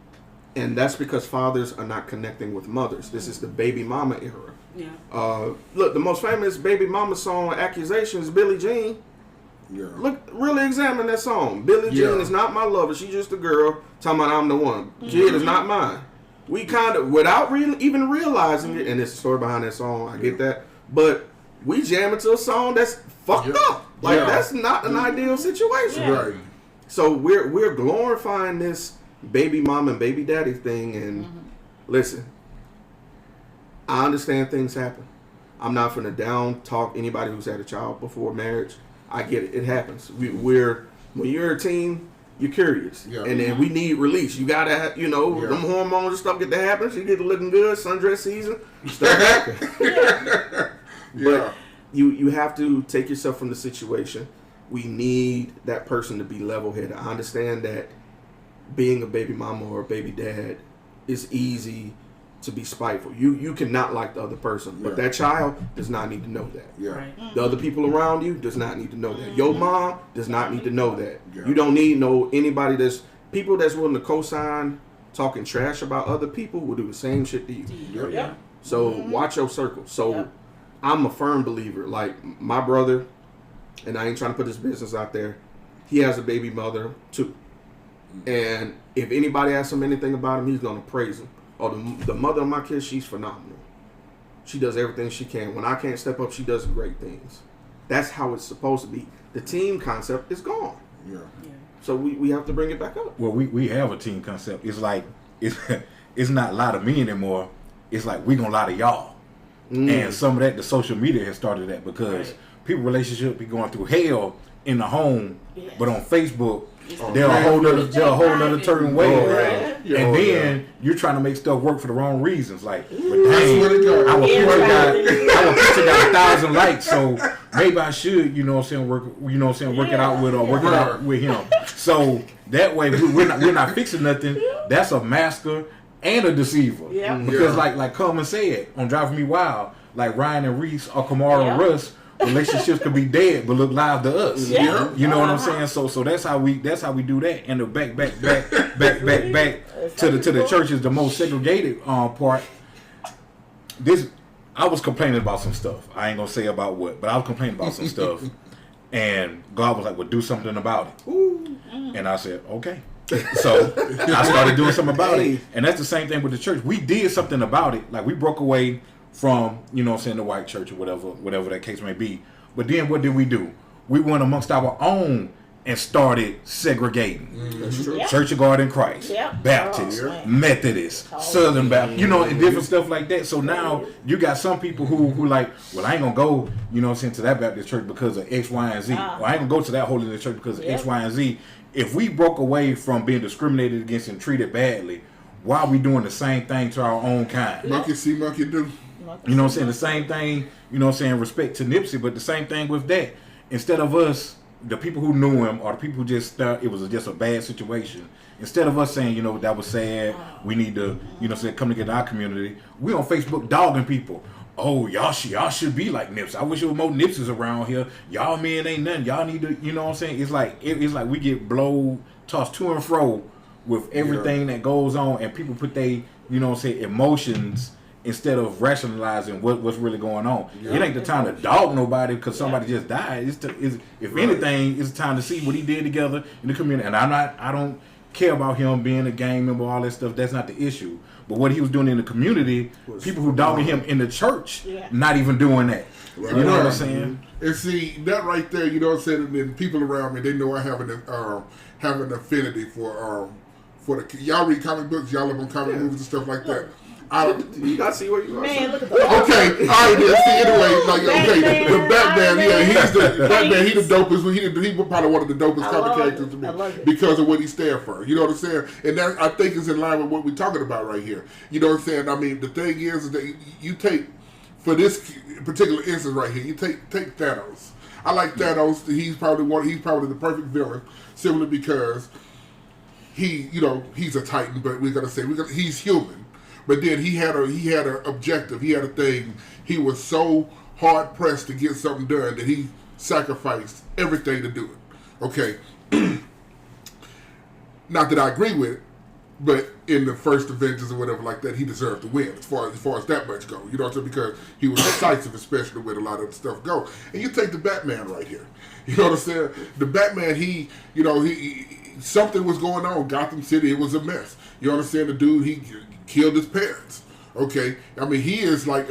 And that's because fathers are not connecting with mothers. This is the baby mama era. Yeah. Look, the most famous baby mama song, "Accusations," Billie Jean. Yeah. Look, really examine that song. Billie Jean is not my lover. She's just a girl talking about I'm the one. Jid is not mine. We kind of, without even realizing it, and there's a story behind that song. I get that, but we jam into a song that's fucked up. Like that's not an ideal situation. Right. So we're glorifying this baby mom and baby daddy thing, and listen, I understand things happen. I'm not finna down talk anybody who's had a child before marriage. I get it. It happens. When you're a teen, you're curious, and then we need release. You gotta have, them hormones and stuff get to happen. So you get to looking good, sundress season, stuff happen. But you have to take yourself from the situation. We need that person to be level-headed. I understand that being a baby mama or a baby dad is easy to be spiteful. You cannot like the other person, but that child does not need to know that. Right. The other people around you does not need to know that. Your mom does not need to know that. You don't need anybody that's willing to co-sign talking trash about other people will do the same shit to you. So watch your circle. So I'm a firm believer. Like my brother, and I ain't trying to put his business out there, he has a baby mother too. And if anybody asks him anything about him, he's going to praise him. Or the mother of my kids, she's phenomenal. She does everything she can. When I can't step up, she does great things. That's how it's supposed to be. The team concept is gone. Yeah. So we have to bring it back up. Well, we have a team concept. It's like, it's not lie to me anymore. It's like, we going to lie to y'all. And some of that, the social media has started that because people relationship be going through hell in the home, but on Facebook, they're a whole other turn way, and then you're trying to make stuff work for the wrong reasons. Like, but dang, our picture got 1,000 likes, so maybe I should, work it out with or work it out with him. So that way we're not fixing nothing. That's a masker and a deceiver. Because like Coleman said on Driving Me Wild, like Ryan and Reese or Kamara and Russ. Relationships could be dead but look live to us. You know what I'm saying? So that's how we do that. And the back to the church is the most segregated part. I was complaining about some stuff. I ain't gonna say about what, but I was complaining about some stuff. And God was like, well, do something about it. And I said, okay. So I started doing something about it. And that's the same thing with the church. We did something about it. Like we broke away from, the white church or whatever that case may be. But then what did we do? We went amongst our own and started segregating. That's true. Church of God in Christ, Baptist, Methodist, Southern Baptist, and different stuff like that. So now you got some people who like, well, I ain't gonna go, to that Baptist church because of X, Y, and Z. Or I ain't gonna go to that holiness church because of X, Y, and Z. If we broke away from being discriminated against and treated badly, why are we doing the same thing to our own kind? Monkey see, monkey do. You know what I'm saying? The same thing, respect to Nipsey, but the same thing with that. Instead of us, the people who knew him or the people who just thought it was just a bad situation, instead of us saying, that was sad, we need to, come together in our community, we on Facebook dogging people. Oh, y'all should be like Nipsey. I wish there were more Nipseys around here. Y'all men ain't nothing. Y'all need to, you know what I'm saying? It's like we get tossed to and fro with everything that goes on, and people put their, emotions instead of rationalizing what's really going on. It ain't the time to dog nobody because somebody just died. If anything, it's time to see what he did together in the community. And I don't care about him being a gang member, all that stuff. That's not the issue. But what he was doing in the community, people who dogging him in the church, not even doing that. Right. You know what I'm saying? And see, that right there, you know what I'm saying? And then people around me, they know I have an affinity for the... Y'all read comic books? Y'all live on comic movies and stuff like that? You gotta see where you are. Man, look at the Okay, all right, then. See, anyway, like, okay, the Batman, he's the Batman. He the dopest. He probably one of the dopest comic characters to me because of what he stands for. You know what I'm saying? And that I think is in line with what we're talking about right here. You know what I'm saying? I mean, the thing is that you take for this particular instance right here, you take Thanos. I like Thanos. He's probably the perfect villain simply because he's a Titan, but he's human. But then he had an objective. He had a thing. He was so hard pressed to get something done that he sacrificed everything to do it. Okay. Not that I agree with it, but in the first Avengers or whatever like that, he deserved to win as far as that much go. You know what I'm saying? Because he was decisive, especially with a lot of the stuff go. And you take the Batman right here. You know what I'm saying? The Batman, he something was going on. Gotham City, it was a mess. You know what I'm saying? The dude, he killed his parents. Okay, I mean, he is like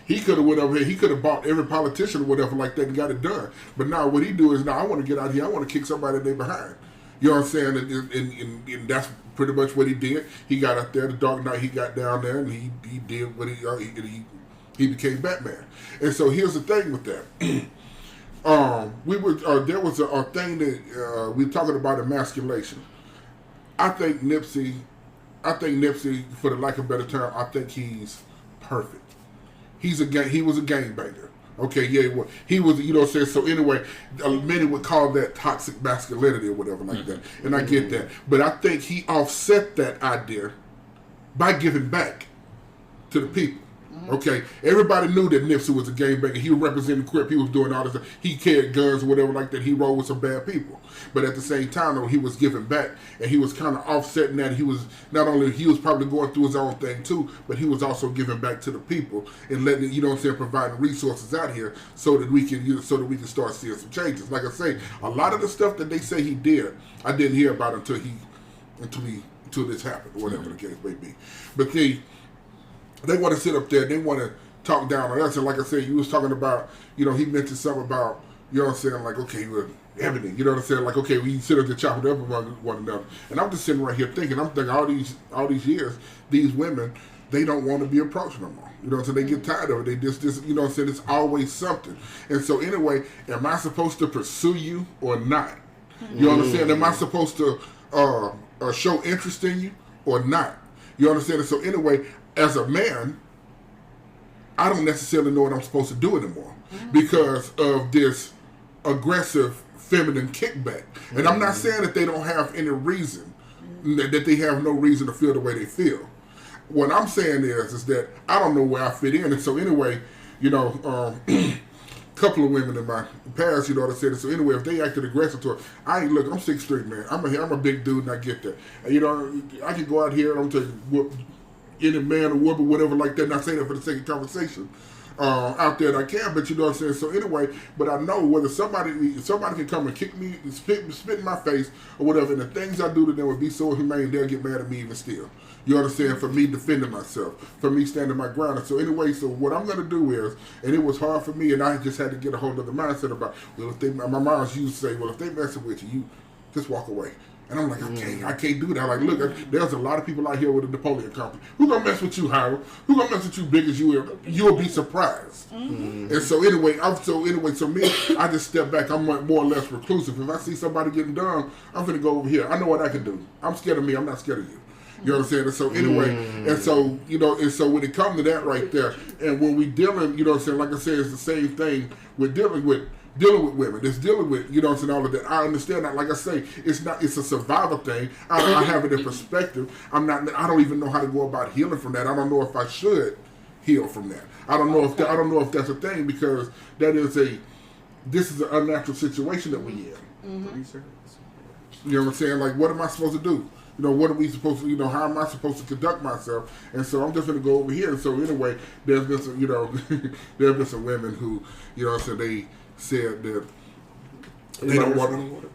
he could have went over here. He could have bought every politician or whatever like that and got it done. But now what he do is, I want to get out here. I want to kick somebody that they behind. You know what I'm saying? And that's pretty much what he did. He got out there, the Dark Knight. He got down there and he did what he became Batman. And so here's the thing with that. There was a thing that we were talking about emasculation. I think Nipsey, for the lack of a better term, I think he's perfect. He was a gangbanger. Okay, yeah, he was, you know what I'm saying? So anyway, many would call that toxic masculinity or whatever like that. And I get that. But I think he offset that idea by giving back to the people. Okay, everybody knew that Nipsey was a gangbanger. He was representing Crip. He was doing all this stuff. He carried guns or whatever like that. He rolled with some bad people. But at the same time, though, he was giving back, and he was kind of offsetting that. He was probably going through his own thing too, but he was also giving back to the people and letting, you know what I'm saying, providing resources out here so that we can start seeing some changes. Like I say, a lot of the stuff that they say he did, I didn't hear about until this happened, or whatever the case may be. But they want to sit up there, they want to talk down on us. And like I said, you was talking about, he mentioned something about, you know what I'm saying, like, okay, well, Ebony, you know what I'm saying, like, okay, we sit up there chopping up among one another. And I'm just sitting right here thinking all these years, these women, they don't want to be approached no more. You know what I'm saying? They get tired of it. They just you know what I'm saying, it's always something. And so anyway, am I supposed to pursue you or not? You understand? Am I supposed to show interest in you or not? You understand? And so anyway, as a man, I don't necessarily know what I'm supposed to do anymore because of this aggressive feminine kickback. And I'm not saying that they don't have any reason, that they have no reason to feel the way they feel. What I'm saying is that I don't know where I fit in. And so anyway, couple of women in my past, you know what I'm saying? So anyway, if they acted aggressive to her, I'm 6'3", man. I'm a big dude and I get that. And, I can go out here and I'm taking any man or woman, whatever like that, not saying that for the sake of conversation, out there that I can, but you know what I'm saying? So anyway, but I know whether somebody can come and kick me, spit in my face or whatever, and the things I do to them would be so humane, they'll get mad at me even still. You understand? For me defending myself, for me standing my ground. And so anyway, so what I'm going to do is, and it was hard for me, and I just had to get a hold of the mindset about, well, my mom used to say, well, if they messing with you just walk away. And I'm like, I can't do that. I'm like, look, there's a lot of people out here with a Napoleon company. Who gonna mess with you, Hyrim? Who gonna mess with you big as you are? You'll be surprised. And so anyway, so me, I just step back. I'm more or less reclusive. If I see somebody getting done, I'm gonna go over here. I know what I can do. I'm scared of me. I'm not scared of you. You know what I'm saying? And so anyway, and so when it comes to that right there, and when we dealing, you know what I'm saying, like I said, it's the same thing with dealing with women. It's dealing with, you know what I'm saying, all of that. I understand that. Like I say, it's a survival thing. I have it in perspective. I don't even know how to go about healing from that. I don't know if I should heal from that. I don't know if that's a thing, because this is an unnatural situation that we in. You know what I'm saying? Like, what am I supposed to do? What are we supposed to, how am I supposed to conduct myself? And so I'm just going to go over here. And so anyway, there's been some, there have been some women who, you know what I'm saying, they said that they don't want to.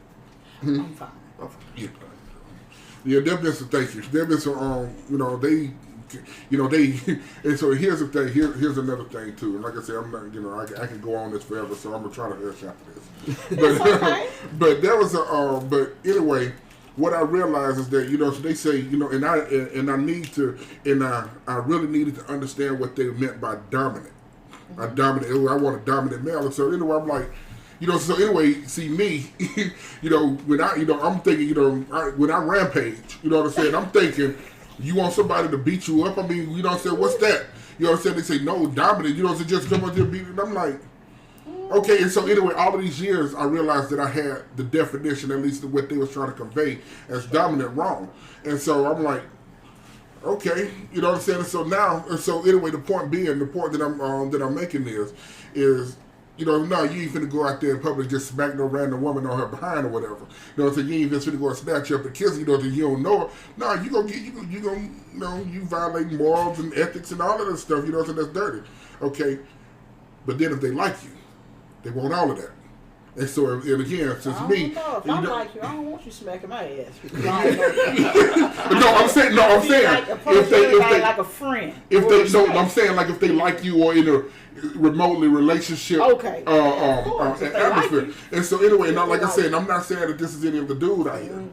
I'm fine. Yeah. Yeah, there've been some thank yous. There've been some, they, and so here's the thing. Here's another thing too. And like I said, I'm not, I can go on this forever, so I'm gonna try to hush after this. But, but there was but anyway, what I realized is that so they say and I need to, and I really needed to understand what they meant by dominant. I want a dominant male, and so anyway, I'm like. So anyway, see me, when I'm thinking, when I rampage, what I'm saying? I'm thinking, you want somebody to beat you up? I mean, what's that? You know what I'm saying? They say, no, dominant, so just come up there and beat it. And I'm like, okay. And so anyway, all of these years, I realized that I had the definition, at least of what they was trying to convey as dominant, wrong. And so I'm like, okay, you know what I'm saying? And so now, anyway, the point that I'm making is, no, you ain't finna go out there in public just smack no random woman on her behind or whatever. You know what I'm saying? You ain't just finna go and snatch her up and kiss her, that you don't know her. No, you violate morals and ethics and all of that stuff, so that's dirty. Okay? But then if they like you, they want all of that. And so, and again, since me... If I like you, I don't want you smacking my ass. I'm saying... if they like a friend. I'm saying, like, if they like you or in a remotely relationship atmosphere. Like and so anyway, not like I said, I'm not saying that this is any of the dude out here.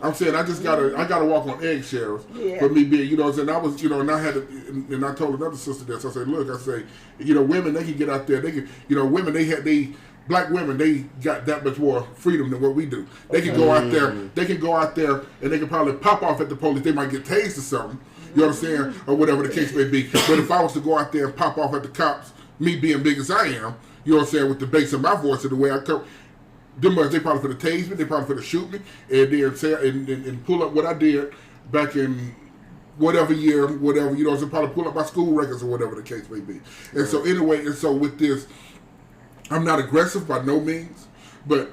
I'm saying I gotta walk on eggshells for me being, and I was, and I had and I told another sister this. I said, look, women, they can get out there, they can, black women, they got that much more freedom than what we do. They can go out there, and they can probably pop off at the police. They might get tased or something. You know what I'm saying? Or whatever the case may be. But if I was to go out there and pop off at the cops, me being big as I am, you know what I'm saying, with the bass of my voice and the way I come, they probably for the tase me, they probably for the shoot me, and then say and pull up what I did back in whatever year, whatever, so probably pull up my school records or whatever the case may be. And so anyway, and so with this, I'm not aggressive by no means, but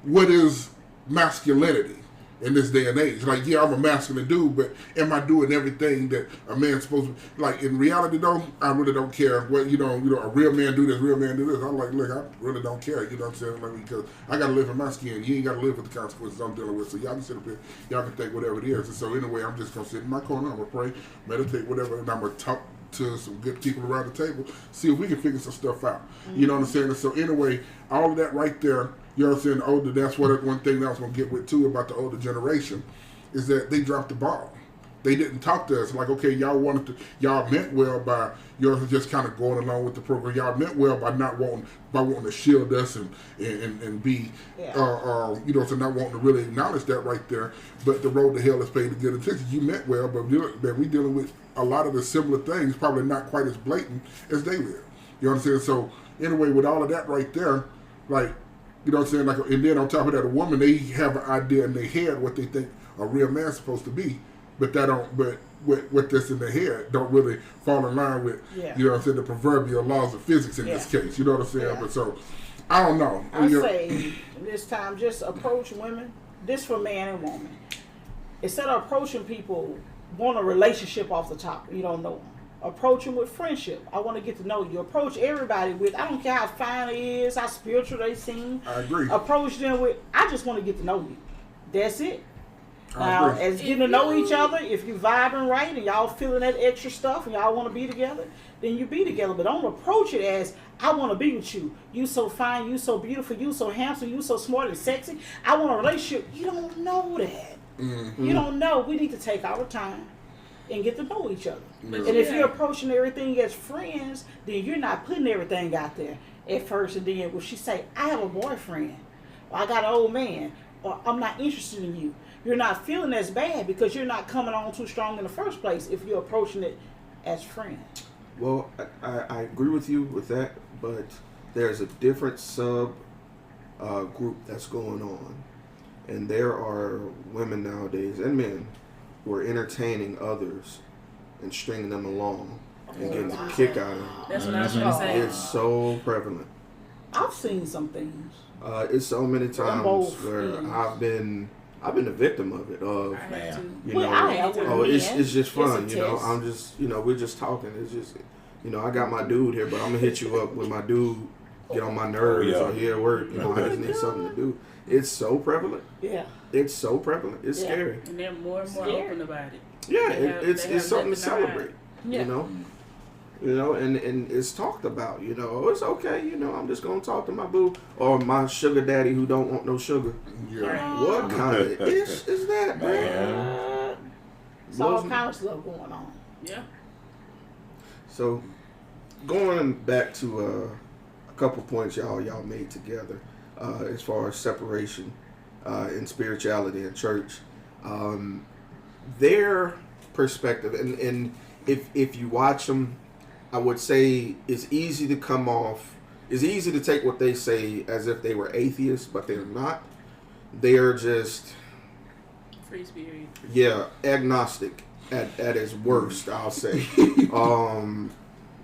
what is masculinity in this day and age? Like, yeah, I'm a masculine dude, but am I doing everything that a man's supposed to? Like, in reality, though, I really don't care what, a real man do this, real man do this. I'm like, look, I really don't care, you know what I'm saying? Like, because I got to live in my skin. You ain't got to live with the consequences I'm dealing with. So y'all can sit up here, y'all can think whatever it is. And so anyway, I'm just going to sit in my corner, I'm going to pray, meditate, whatever, and I'm going to talk to some good people around the table, see if we can figure some stuff out. You know what I'm saying? And so anyway, all of that right there, you know what I'm saying, that's one thing that I was going to get with too about the older generation, is that they dropped the ball. They didn't talk to us like, okay, y'all meant well by just kind of going along with the program. Y'all meant well by wanting to shield us and be, so not wanting to really acknowledge that right there. But the road to hell is paid to good attention. You meant well, but we dealing with a lot of the similar things, probably not quite as blatant as they were. You know what I'm saying? So anyway, with all of that right there, like, you know what I'm saying? Like, and then on top of that, a woman, they have an idea in their head what they think a real man's supposed to be, but what that's in their head don't really fall in line with, you know what I'm saying, the proverbial laws of physics in this case. You know what I'm saying? But so, I don't know. I say this time, just approach women. This for man and woman. Instead of approaching people, want a relationship off the top, you don't know them. Approach them with friendship. I want to get to know you. Approach everybody with, I don't care how fine it is, how spiritual they seem. I agree. Approach them with, I just want to get to know you. That's it. Now, as getting to know each other, if you vibing right and y'all feeling that extra stuff and y'all want to be together, then you be together. But don't approach it as, I want to be with you. You so fine, you so beautiful, you so handsome, you so smart and sexy. I want a relationship. You don't know that. Mm-hmm. You don't know. We need to take our time and get to know each other. And if you're approaching everything as friends, then you're not putting everything out there at first. And then when she say, I have a boyfriend, or I got an old man, or I'm not interested in you, you're not feeling as bad because you're not coming on too strong in the first place if you're approaching it as friends. Well, I agree with you with that, but there's a different sub group that's going on. And there are women nowadays, and men, who are entertaining others and stringing them along and getting a kick out of them. That's what I was going to say. It's so prevalent. I've seen some things. It's so many times where I've been a victim of it. It's just fun, I'm just, we're just talking. It's just, I got my dude here, but I'm gonna hit you up with my dude get on my nerves or here at work. You know, I just need something to do. It's so prevalent. Yeah. It's so prevalent. It's scary. And they're more and more open about it. Yeah, it's something to celebrate. Yeah. You know, and it's talked about. You know, it's okay. You know, I'm just gonna talk to my boo or my sugar daddy who don't want no sugar. Yeah. What kind of ish is that, man? It's all kind of stuff going on. Yeah. So, going back to a couple points y'all made together, as far as separation in spirituality and church, their perspective, and if you watch them, I would say it's easy to come off. It's easy to take what they say as if they were atheists, but they're not. They're just free spirit. Yeah, agnostic at its worst, I'll say.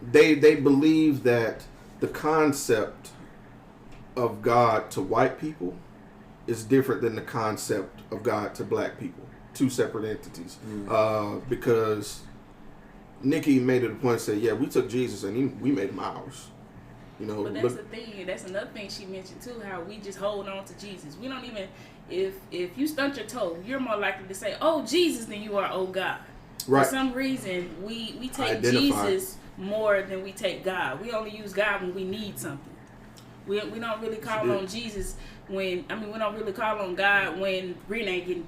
They believe that the concept of God to white people is different than the concept of God to black people. Two separate entities. Because Nikki made it a point to say, yeah, we took Jesus and we made him ours. You know, but that's the thing. That's another thing she mentioned too. How we just hold on to Jesus. We don't even. If you stunt your toe, you're more likely to say, "Oh, Jesus," than you are, "Oh, God." Right. For some reason, we take Jesus more than we take God. We only use God when we need something. We don't really call on Jesus when we don't really call on God when Brent ain't getting.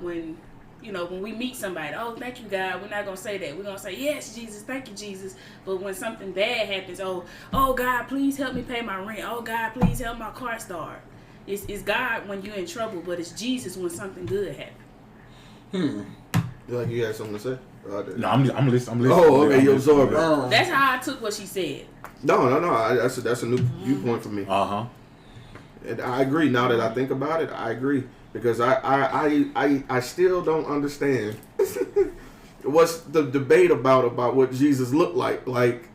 When. You know, when we meet somebody, oh, thank you, God. We're not going to say that. We're going to say, yes, Jesus, thank you, Jesus. But when something bad happens, oh, God, please help me pay my rent. Oh, God, please help my car start. It's God when you're in trouble, but it's Jesus when something good happens. You like you had something to say? No, I'm listening. Oh, okay, you're absorbing. That's how I took what she said. No. That's a new viewpoint for me. And I agree. Now that I think about it, I agree. Because I still don't understand what's the debate about what Jesus looked like. Like,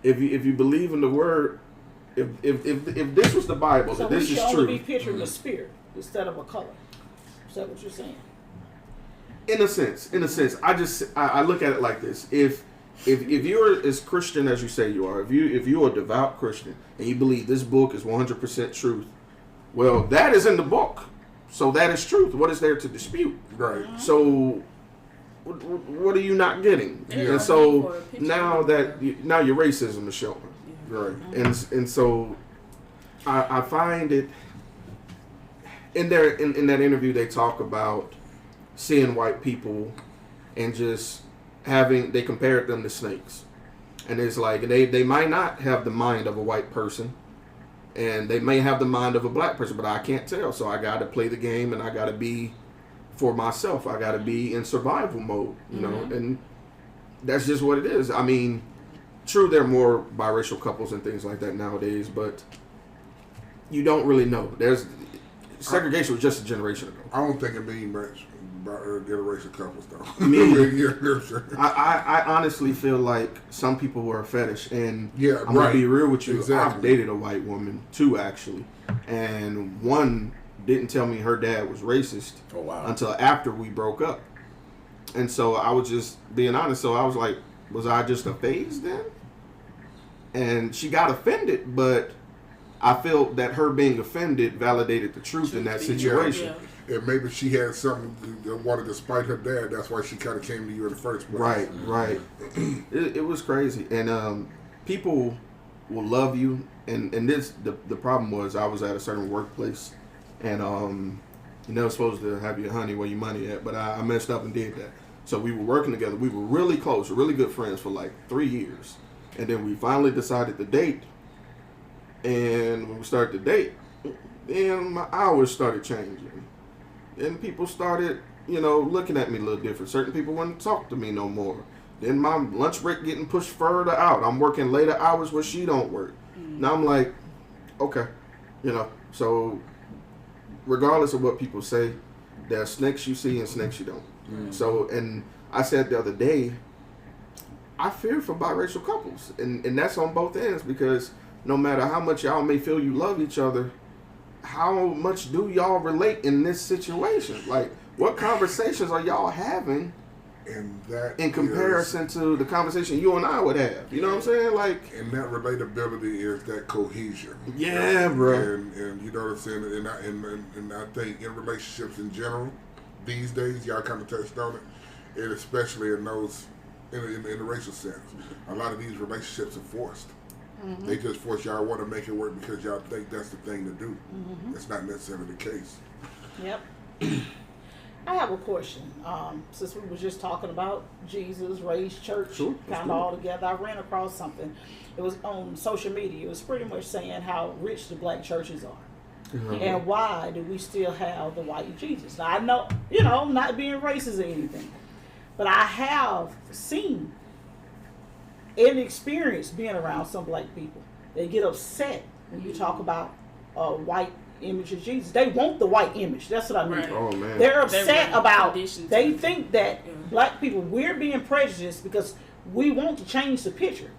if you believe in the word, if this was the Bible, so that this is true. So we should only be picturing the spirit instead of a color. Is that what you're saying? In a sense, I look at it like this: if you're as Christian as you say you are, if you're a devout Christian and you believe this book is 100% truth, well, that is in the book. So that is truth. What is there to dispute? Right. So what are you not getting? Yeah. And so now your racism is showing. Right. And so I find it in that interview they talk about seeing white people and just they compared them to snakes. And it's like they might not have the mind of a white person. And they may have the mind of a black person, but I can't tell. So I got to play the game, and I got to be for myself. I got to be in survival mode, you know. And that's just what it is. I mean, true, there are more biracial couples and things like that nowadays, but you don't really know. Segregation was just a generation ago. I don't think it means much about interracial couples, though. I honestly feel like some people were a fetish, and I'm gonna be real with you. Exactly. I've dated a white woman, 2 actually, and one didn't tell me her dad was racist until after we broke up, and so I was just being honest. So I was like, was I just a phase then? And she got offended, but I felt that her being offended validated the truth in that situation. Yeah. And maybe she had something that wanted to spite her dad. That's why she kind of came to you in the first place. Right. It was crazy. And people will love you. And this, the problem was I was at a certain workplace. And you're never supposed to have your honey where your money at. But I messed up and did that. So we were working together. We were really close, really good friends for like 3 years. And then we finally decided to date. And when we started to date, then my hours started changing. Then people started, looking at me a little different. Certain people wouldn't talk to me no more. Then my lunch break getting pushed further out. I'm working later hours where she don't work. Now I'm like, okay, So regardless of what people say, there are snakes you see and snakes you don't. So, and I said the other day, I fear for biracial couples. And that's on both ends, because no matter how much y'all may feel you love each other, how much do y'all relate in this situation? Like, what conversations are y'all having And that in comparison to the conversation you and I would have. You know what I'm saying? Like, and that relatability is that cohesion. Yeah, bro. And you know what I'm saying? And I think in relationships in general, these days, y'all kind of touched on it, and especially in those, in the racial sense, a lot of these relationships are forced. Mm-hmm. They just force y'all want to make it work because y'all think that's the thing to do. Mm-hmm. It's not necessarily the case. Yep. I have a question. Since we were just talking about Jesus, race, church, kind of all together, I ran across something. It was on social media. It was pretty much saying how rich the black churches are. Mm-hmm. And why do we still have the white Jesus? Now, I know, not being racist or anything, but I have seen and experienced being around some black people. They get upset when you talk about white image of Jesus. They want the white image. That's what I mean. Right. Oh, man. They're upset about, they think that black people, we're being prejudiced because we want to change the picture.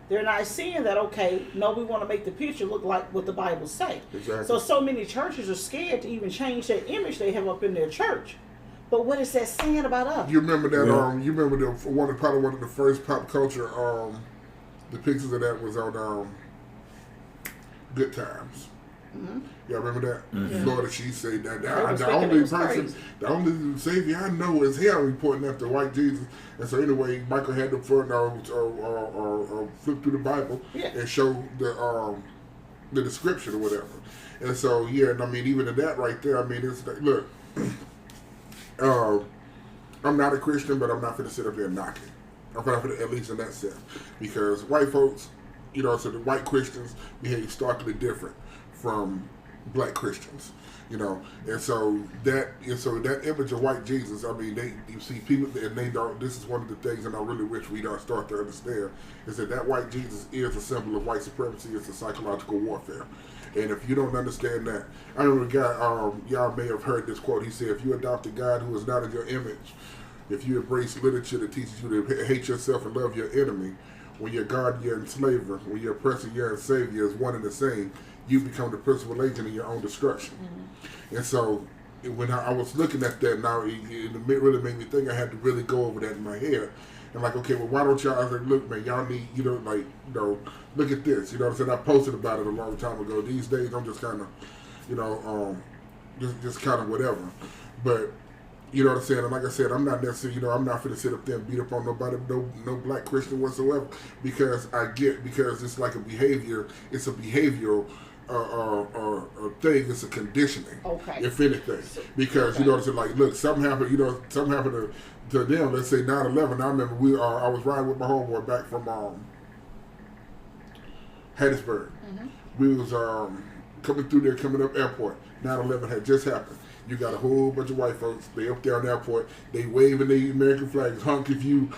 They're not seeing that, okay, no, we want to make the picture look like what the Bible say. Exactly. So many churches are scared to even change that image they have up in their church. But what is that saying about us? You remember that? Yeah. You remember probably one of the first pop culture depictions of that was on Good Times. Mm-hmm. Y'all remember that? Mm-hmm. Florida, she said that the only savior I know is him reporting after white Jesus. And so anyway, Michael had to flip through the Bible and show the description or whatever. And so and I mean even in that right there, I mean it's like, look, I'm not a Christian, but I'm not going to sit up here and knock it. I'm not going to, at least in that sense, because white folks, so the white Christians behave starkly different from black Christians, and so that image of white Jesus, I mean, you see people, and they don't. This is one of the things, and I really wish we don't start to understand, is that white Jesus is a symbol of white supremacy. It's a psychological warfare, and if you don't understand that, I remember a guy, y'all may have heard this quote. He said, "If you adopt a God who is not in your image, if you embrace literature that teaches you to hate yourself and love your enemy, when you're God, you're enslaver. When you're oppressor, you're ensavior is one and the same. You become the principal agent in your own destruction." Mm-hmm. And so when I was looking at that now, it really made me think. I had to really go over that in my head. And like, okay, well, why don't y'all, I was like, look, man, y'all need, look at this. You know what I'm saying? I posted about it a long time ago. These days, I'm just kind of, just kind of whatever. But, you know what I'm saying? And like I said, I'm not necessarily, I'm not going to sit up there and beat up on nobody, no black Christian whatsoever, because it's like a behavior, it's a behavioral thing, it's a conditioning, if anything. Because, you know what I'm saying, like, look, something happened to them, let's say 9/11, I remember I was riding with my homeboy back from Hattiesburg. Mm-hmm. We was coming up airport, 9/11 had just happened. You got a whole bunch of white folks. They up there on the airport. They waving the American flags, honk if you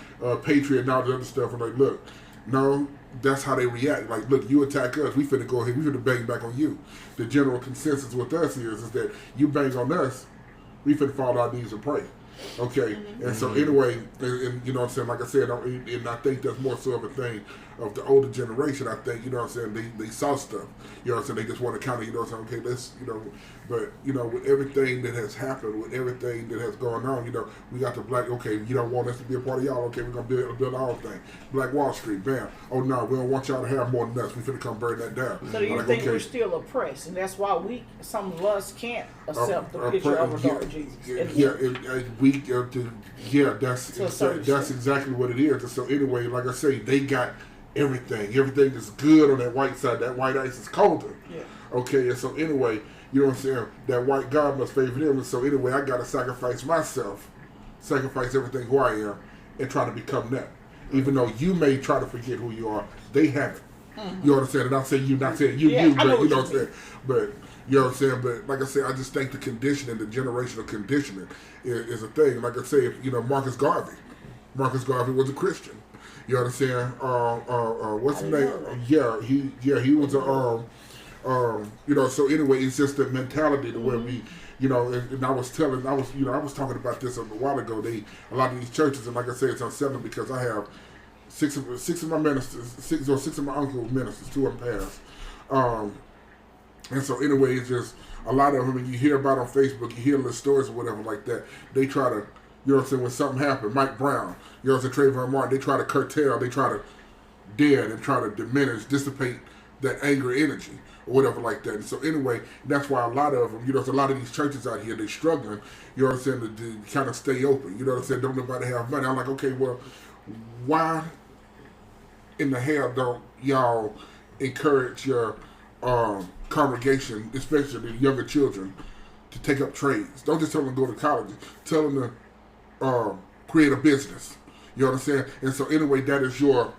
patriot and all the other stuff. And like, look, no, that's how they react. Like, look, you attack us, we finna go ahead, we finna bang back on you. The general consensus with us is that you bang on us, we finna fall on our knees and pray. Okay, mm-hmm. And so anyway, and you know what I'm saying, like I said, and I think that's more so of a thing of the older generation. I think, you know what I'm saying, they saw stuff, you know what I'm saying, they just want to kind of, you know what I'm saying, okay, let's, but, with everything that has happened, with everything that has gone on, we got the black, okay, you don't want us to be a part of y'all, okay, we're going to build our own thing. Black Wall Street, bam. Oh, no, we don't want y'all to have more than us. We finna come burn that down. So do you think we're still oppressed, and that's why some of us can't accept the picture of a dark Jesus? That's exactly what it is. And so anyway, like I say, they got everything. Everything is good on that white side. That white ice is colder. Yeah. Okay, and so anyway, you know what I'm saying? That white God must favor them. And so anyway, I got to sacrifice myself, sacrifice everything who I am, and try to become that. Even though you may try to forget who you are, they haven't. Mm-hmm. You understand? And I'm saying you, not saying you, but you know what I'm saying? But you know what I'm saying? But like I say, I just think the conditioning, the generational conditioning is a thing. Like I say, Marcus Garvey was a Christian. You understand? What's his name? He was a so anyway, it's just the mentality to where we, and I was talking about this a while ago. A lot of these churches, and like I say, it's unsettling because I have six of my ministers, six of my uncles ministers, 2 of them passed. And so anyway, it's just a lot of them, and you hear about on Facebook, you hear little stories or whatever like that. They try to You know what I'm saying? When something happened, Mike Brown, you know what I'm saying, Trayvon Martin, they try to curtail, they try to dead and try to diminish, dissipate that anger energy or whatever like that. And so anyway, that's why a lot of them, you know, a lot of these churches out here, they're struggling, you know what I'm saying, to kind of stay open. You know what I'm saying? Don't nobody have money. I'm like, okay, well, why in the hell don't y'all encourage your congregation, especially the younger children, to take up trades? Don't just tell them to go to college. Tell them to create a business. You know what I'm saying? And so anyway, that is your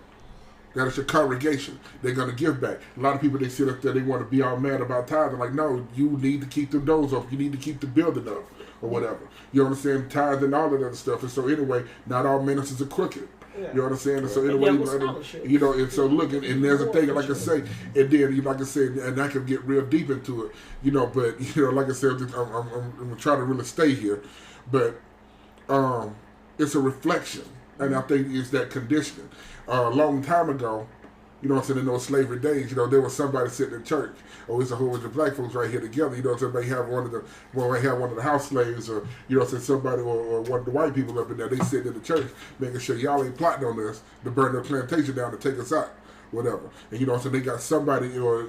congregation. They're going to give back. A lot of people, they sit up there, they want to be all mad about tithing. Like, no, you need to keep the doors open. You need to keep the building up or whatever. You know what I'm saying? Tithing and all that other stuff. And so anyway, not all ministers are crooked. Yeah. You know what I'm saying? And so anyway, you know, and so look, and there's a thing, like I say, and then, like I said, and I can get real deep into it, you know, but, you know, like I said, I'm trying to really stay here, but it's a reflection, and I think it's that conditioning. A long time ago, you know what I'm saying, in those slavery days, you know, there was somebody sitting in church, or it's a whole bunch of black folks right here together, you know what I'm saying, they have one of the house slaves, or, you know what I'm saying, somebody, or one of the white people up in there, they sitting in the church, making sure y'all ain't plotting on us to burn their plantation down to take us out, whatever. And you know what I'm saying, they got somebody, or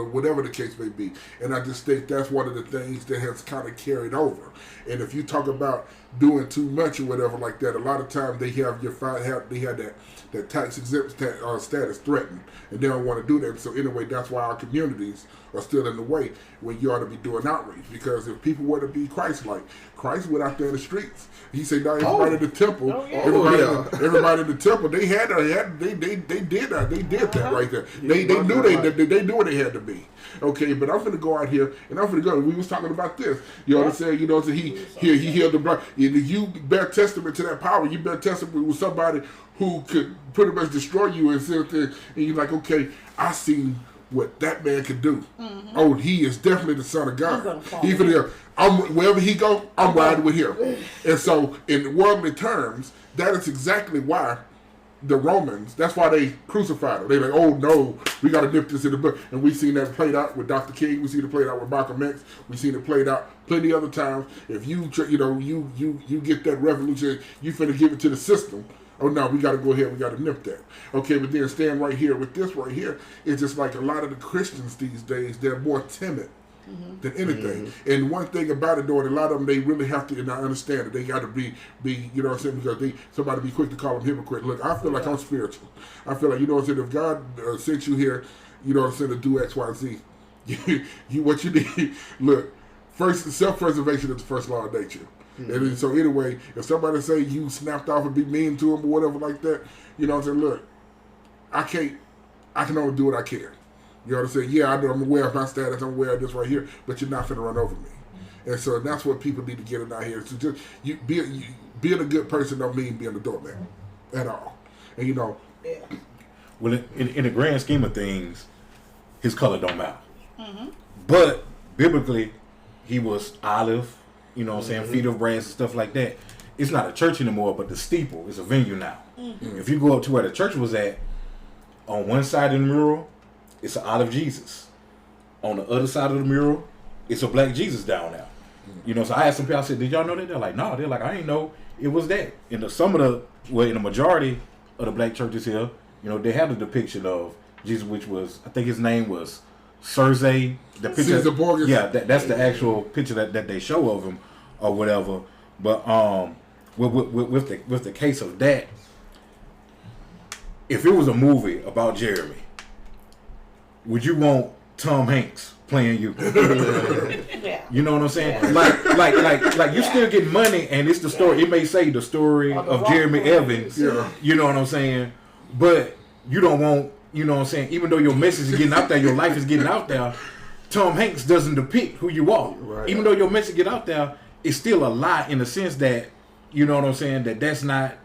whatever the case may be. And I just think that's one of the things that has kind of carried over. And if you talk about doing too much or whatever like that, a lot of times they have that tax exempt status threatened, and they don't want to do that. So anyway, that's why our communities are still in the way when you ought to be doing outreach. Because if people were to be Christ-like, Christ went out there in the streets. He said, "Now everybody in the temple, everybody in the temple, they did that right there. They knew where they had to be." Okay, but I'm finna go out here and I'm finna go. We was talking about this. You know what I'm saying? You know, so he healed the blind. You bear testament to that power. You bear testament with somebody who could pretty much destroy you and sit there, and you're like, okay, I seen what that man could do. Mm-hmm. Oh, he is definitely the Son of God. Wherever he go, I'm riding with him. And so, in worldly terms, that is exactly why the Romans, that's why they crucified him. They're like, oh no, we got to nip this in the book. And we've seen that played out with Dr. King. We've seen it played out with Malcolm X. We've seen it played out plenty other times. If you get that revolution, you finna give it to the system. Oh no, we got to go ahead. We got to nip that. Okay, but then stand right here with this right here. It's just like a lot of the Christians these days, they're more timid than anything. Mm-hmm. And one thing about it, though, a lot of them, they really have to, and I understand it, they got to be, you know what I'm saying, because somebody be quick to call them hypocrite. Look, I feel like I'm spiritual. I feel like, you know what I'm saying, if God sent you here, you know what I'm saying, to do X, Y, Z, what you need, look, first, self-preservation is the first law of nature. Mm-hmm. And so anyway, if somebody say you snapped off and be mean to them or whatever like that, you know what I'm saying, look, I can only do what I can. You know what I'm saying? Yeah, I'm aware of my status, I'm aware of this right here, but you're not finna run over me. Mm-hmm. And so that's what people need to get in out here. So just being a good person don't mean being a doormat at all. And you know, well, in the grand scheme of things, his color don't matter. Mm-hmm. But biblically, he was olive. You know what I'm saying? Feet of brass and stuff like that. It's not a church anymore, but the steeple is a venue now. Mm-hmm. If you go up to where the church was at, on one side of the mural, it's an olive Jesus. On the other side of the mural, it's a black Jesus down there. Mm-hmm. You know, so I asked some people, I said, did y'all know that? They're like, no. They're like, I didn't know it was that. In the majority of the black churches here, you know, they have the depiction of Jesus, which was, I think his name was Sirr. The picture, yeah, that's the actual picture that they show of him or whatever. But with the case of that, if it was a movie about Jeremy, would you want Tom Hanks playing you? Yeah. You know what I'm saying? Yeah. Like you still get money, and it's the story. It may say the story of Jeremy Evans. Yeah. You know what I'm saying? But you don't want. You know what I'm saying? Even though your message is getting out there, your life is getting out there, Tom Hanks doesn't depict who you are. Right. Even though your message get out there, it's still a lie in the sense that, you know what I'm saying, that's not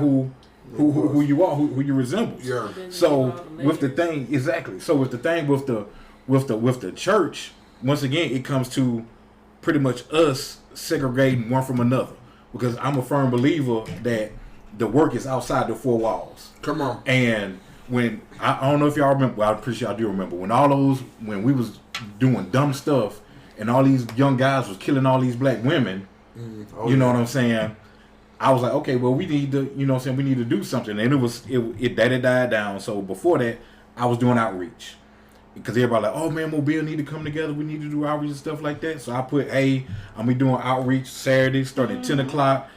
who you are, who you resemble. Yeah. So with the thing, exactly. So with the thing with the church, once again, it comes to pretty much us segregating one from another. Because I'm a firm believer that the work is outside the four walls. Come on. And when I don't know if y'all remember, well, I'm pretty sure I do remember when we was doing dumb stuff and all these young guys was killing all these black women. You know what I'm saying? I was like, okay, well, we need to, you know what I'm saying, we need to do something. And it died down. So before that, I was doing outreach. Because everybody like, oh man, Mobile need to come together. We need to do outreach and stuff like that. So I put, hey, I'm going to be doing outreach Saturday starting at 10 o'clock.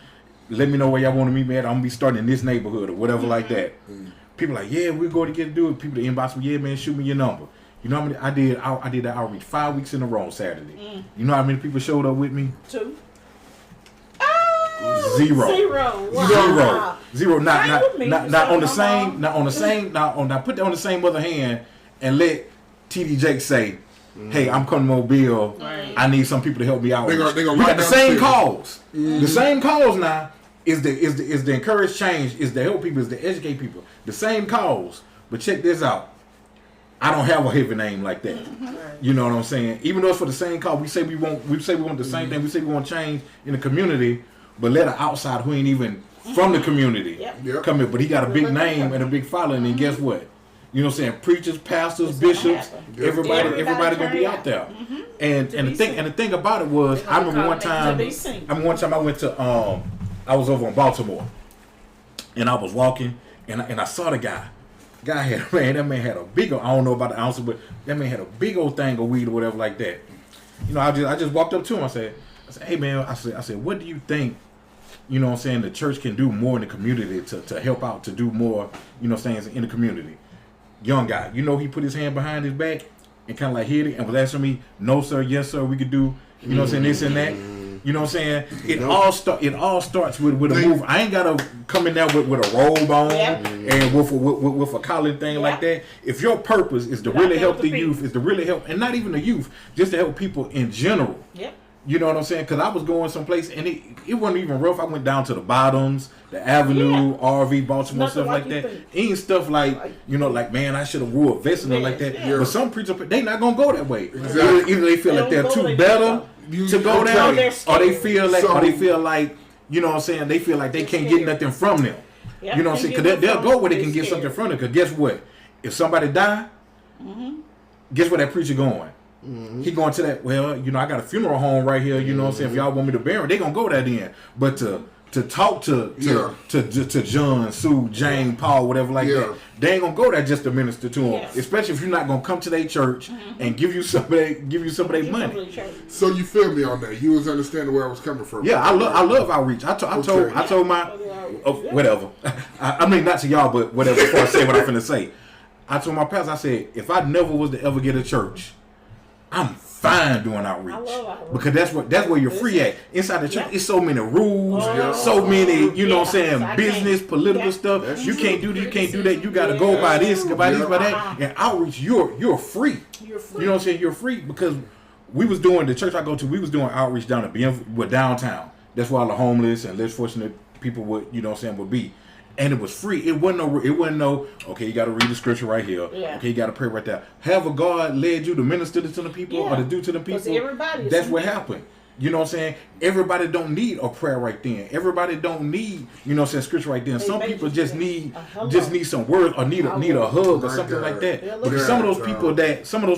Let me know where y'all want to meet me at. I'm going to be starting in this neighborhood or whatever like that. People like, yeah, we're going to get to do it. People that inbox me, yeah, man, shoot me your number. You know how many I did that outreach 5 weeks in a row on Saturday. You know how many people showed up with me? 2. Zero. Wow. Zero. Not on the same. Not put that on the same other hand and let TD Jake say, hey, I'm coming to Mobile. Right. I need some people to help me out. They gonna We write got the down same the cause. The same cause now is the encourage change, is to help people, is to educate people. The same cause. But check this out. I don't have a heavy name like that. You know what I'm saying? Even though it's for the same cause, we say we want the same thing. We say we want change in the community, but let an outsider who ain't even from the community come here. But he got a big name and a big following, and guess what? You know what I'm saying? Preachers, pastors, bishops, everybody gonna be out there. And the thing about it was, I remember one time I went to I was over in Baltimore, and I was walking, and I saw the guy. That man had a big old, I don't know about the ounces, but that man had a big old thing of weed or whatever like that. You know, I just walked up to him. I said, hey man, I said, what do you think? You know what I'm saying? The church can do more in the community to help out, to do more. You know what I'm saying, in the community. Young guy, you know, he put his hand behind his back and kind of like hit it and was asking me, no sir, yes sir, we could do. You know what I'm saying, this and that. You know what I'm saying? It all starts with a move. I ain't gotta come in there with a robe on and with a collar thing like that. If your purpose is to really help the youth, is to really help, and not even the youth, just to help people in general. You know what I'm saying? Because I was going someplace and it wasn't even rough. I went down to the Bottoms, the Avenue, RV, Baltimore, stuff like that. Ain't stuff like, you know, like, man, I should have wore a vest and like that. But some preachers, they not going to go that way. Either they feel like they're too better to go there, or they feel like, you know what I'm saying, they feel like they can't get nothing from them. You know what I'm saying? Because they'll go where they can get something from them. Because guess what? If somebody die, guess where that preacher going? He going to that, well, you know, I got a funeral home right here, you know what I'm saying, if y'all want me to bury him, they gonna go that in. But to talk to John, Sue, Jane, Paul, whatever like that, they ain't gonna go there just to minister to them. Especially if you're not gonna come to their church and give you some of their money. So you feel me on that? You was understanding where I was coming from. Yeah, I love outreach. I told my whatever. I mean, not to y'all, but whatever. Before I say what I'm finna say, I told my pastor, I said, if I never was to ever get a church, I'm fine doing outreach. I love outreach. Because that's where you're free at. Inside the church, it's so many rules, so many, you know what I'm saying, business, political stuff. You can't do this, you can't do that. You got to go by this, by that. And outreach, you're free. You know what I'm saying? You're free because we was doing, the church I go to, we was doing outreach down at downtown. That's where all the homeless and less fortunate people would, you know what I'm saying, would be. And it was free. It wasn't no, okay, you got to read the scripture right here. Okay, you got to pray right there. However God led you to minister to the people or to do to the people, that's what happened. You know what I'm saying? Everybody don't need a prayer right then. Everybody don't need, you know what I'm saying, scripture right then. Some people just need some words or need a hug or something like that. But some of those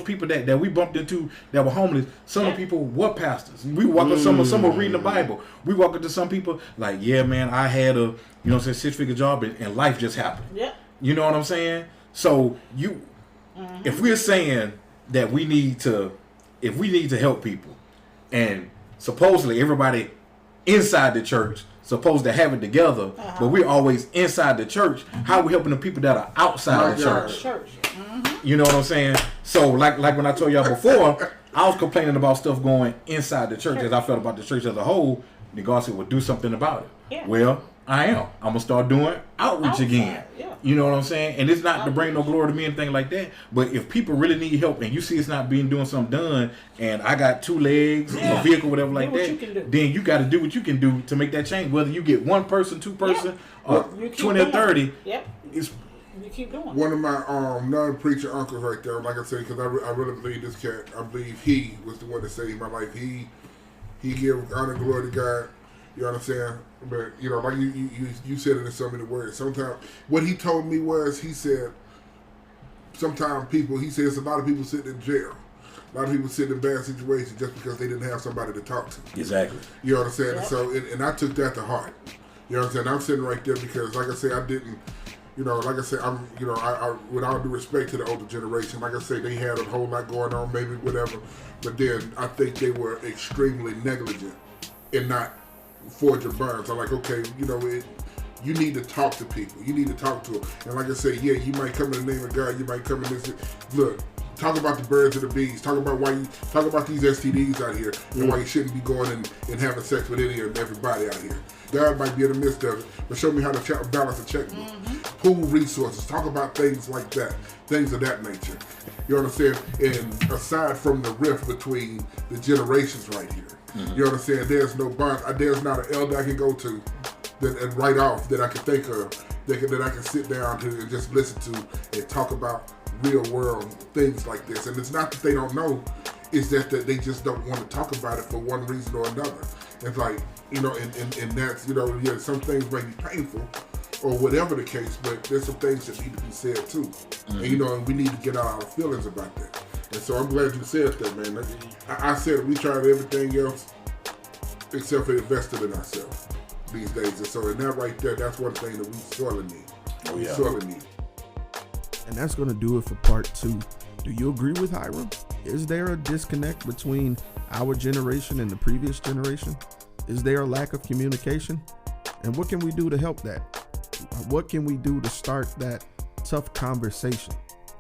people that we bumped into that were homeless, some of the people were pastors. We walk up some were reading the Bible. We walk up to some people like, yeah, man, I had a, you know what I'm saying, 6-figure job and life just happened. You know what I'm saying? So if we're saying that we need to help people, and supposedly everybody inside the church supposed to have it together, but we're always inside the church, how are we helping the people that are outside the church? You know what I'm saying? So like when I told y'all before, I was complaining about stuff going inside the church as I felt about the church as a whole. And God said, well, do something about it. Well, I am. I'm going to start doing outreach again. You know what I'm saying? And it's not to bring no glory to me, anything like that. But if people really need help and you see it's not doing something done, and I got 2 legs, a vehicle, whatever like that, then you got to do what you can do to make that change. Whether you get 1 person, 2 person, or 20 or 30, it's you keep doing. One of my non-preacher uncles right there, like I said, because I really believe this cat, I believe he was the one that saved my life. He gave honor and glory to God. You understand? But, you know, like you said it in so many words. Sometimes, what he told me was, he said, sometimes he says a lot of people sit in jail. A lot of people sit in bad situations just because they didn't have somebody to talk to. Exactly. You understand? Yep. So, and I took that to heart. You know what I'm saying? I'm sitting right there because, like I say, I didn't. Like I said, I'm, I with all due respect to the older generation, like I say, they had a whole lot going on, maybe whatever, but then I think they were extremely negligent in not forging bonds. I'm like, okay, you need to talk to people. You need to talk to them. And like I say, yeah, you might come in the name of God, you might come in this. Look, talk about the birds and the bees. Talk about these STDs out here and why you shouldn't be going and having sex with any and everybody out here. God might be in the midst of it, but show me how to balance a checkbook. Pool resources. Talk about things like that. Things of that nature. You understand? And aside from the rift between the generations right here, you understand? There's no bond. There's not an elder I can go to and write off that I can think of that I can sit down to and just listen to and talk about real world things like this. And it's not that they don't know, it's that they just don't want to talk about it for one reason or another. It's like, and that's, some things may be painful or whatever the case, but there's some things that need to be said too. And, and we need to get out our feelings about that. And so I'm glad you said that, man. I said we tried everything else except for investing in ourselves these days. And so in that right there, that's one thing that we sorely need. We sorely need. And that's going to do it for part 2. Do you agree with Hyrim? Is there a disconnect between our generation and the previous generation? Is there a lack of communication? And what can we do to help that? What can we do to start that tough conversation?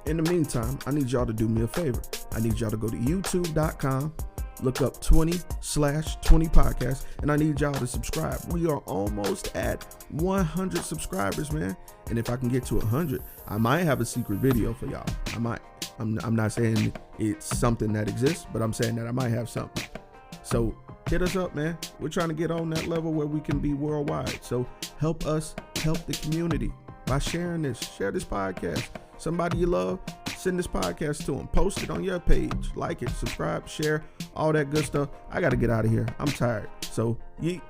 In the meantime, I need y'all to do me a favor. I need y'all to go to youtube.com, look up 20/20 podcast, and I need y'all to subscribe. We are almost at 100 subscribers, man. And if I can get to 100, I might have a secret video for y'all. I might. I'm not saying it's something that exists, but I'm saying that I might have something. So hit us up, man. We're trying to get on that level where we can be worldwide. So help us help the community by sharing this. Share this podcast. Somebody you love, send this podcast to them. Post it on your page. Like it, subscribe, share, all that good stuff. I got to get out of here. I'm tired. So yeet.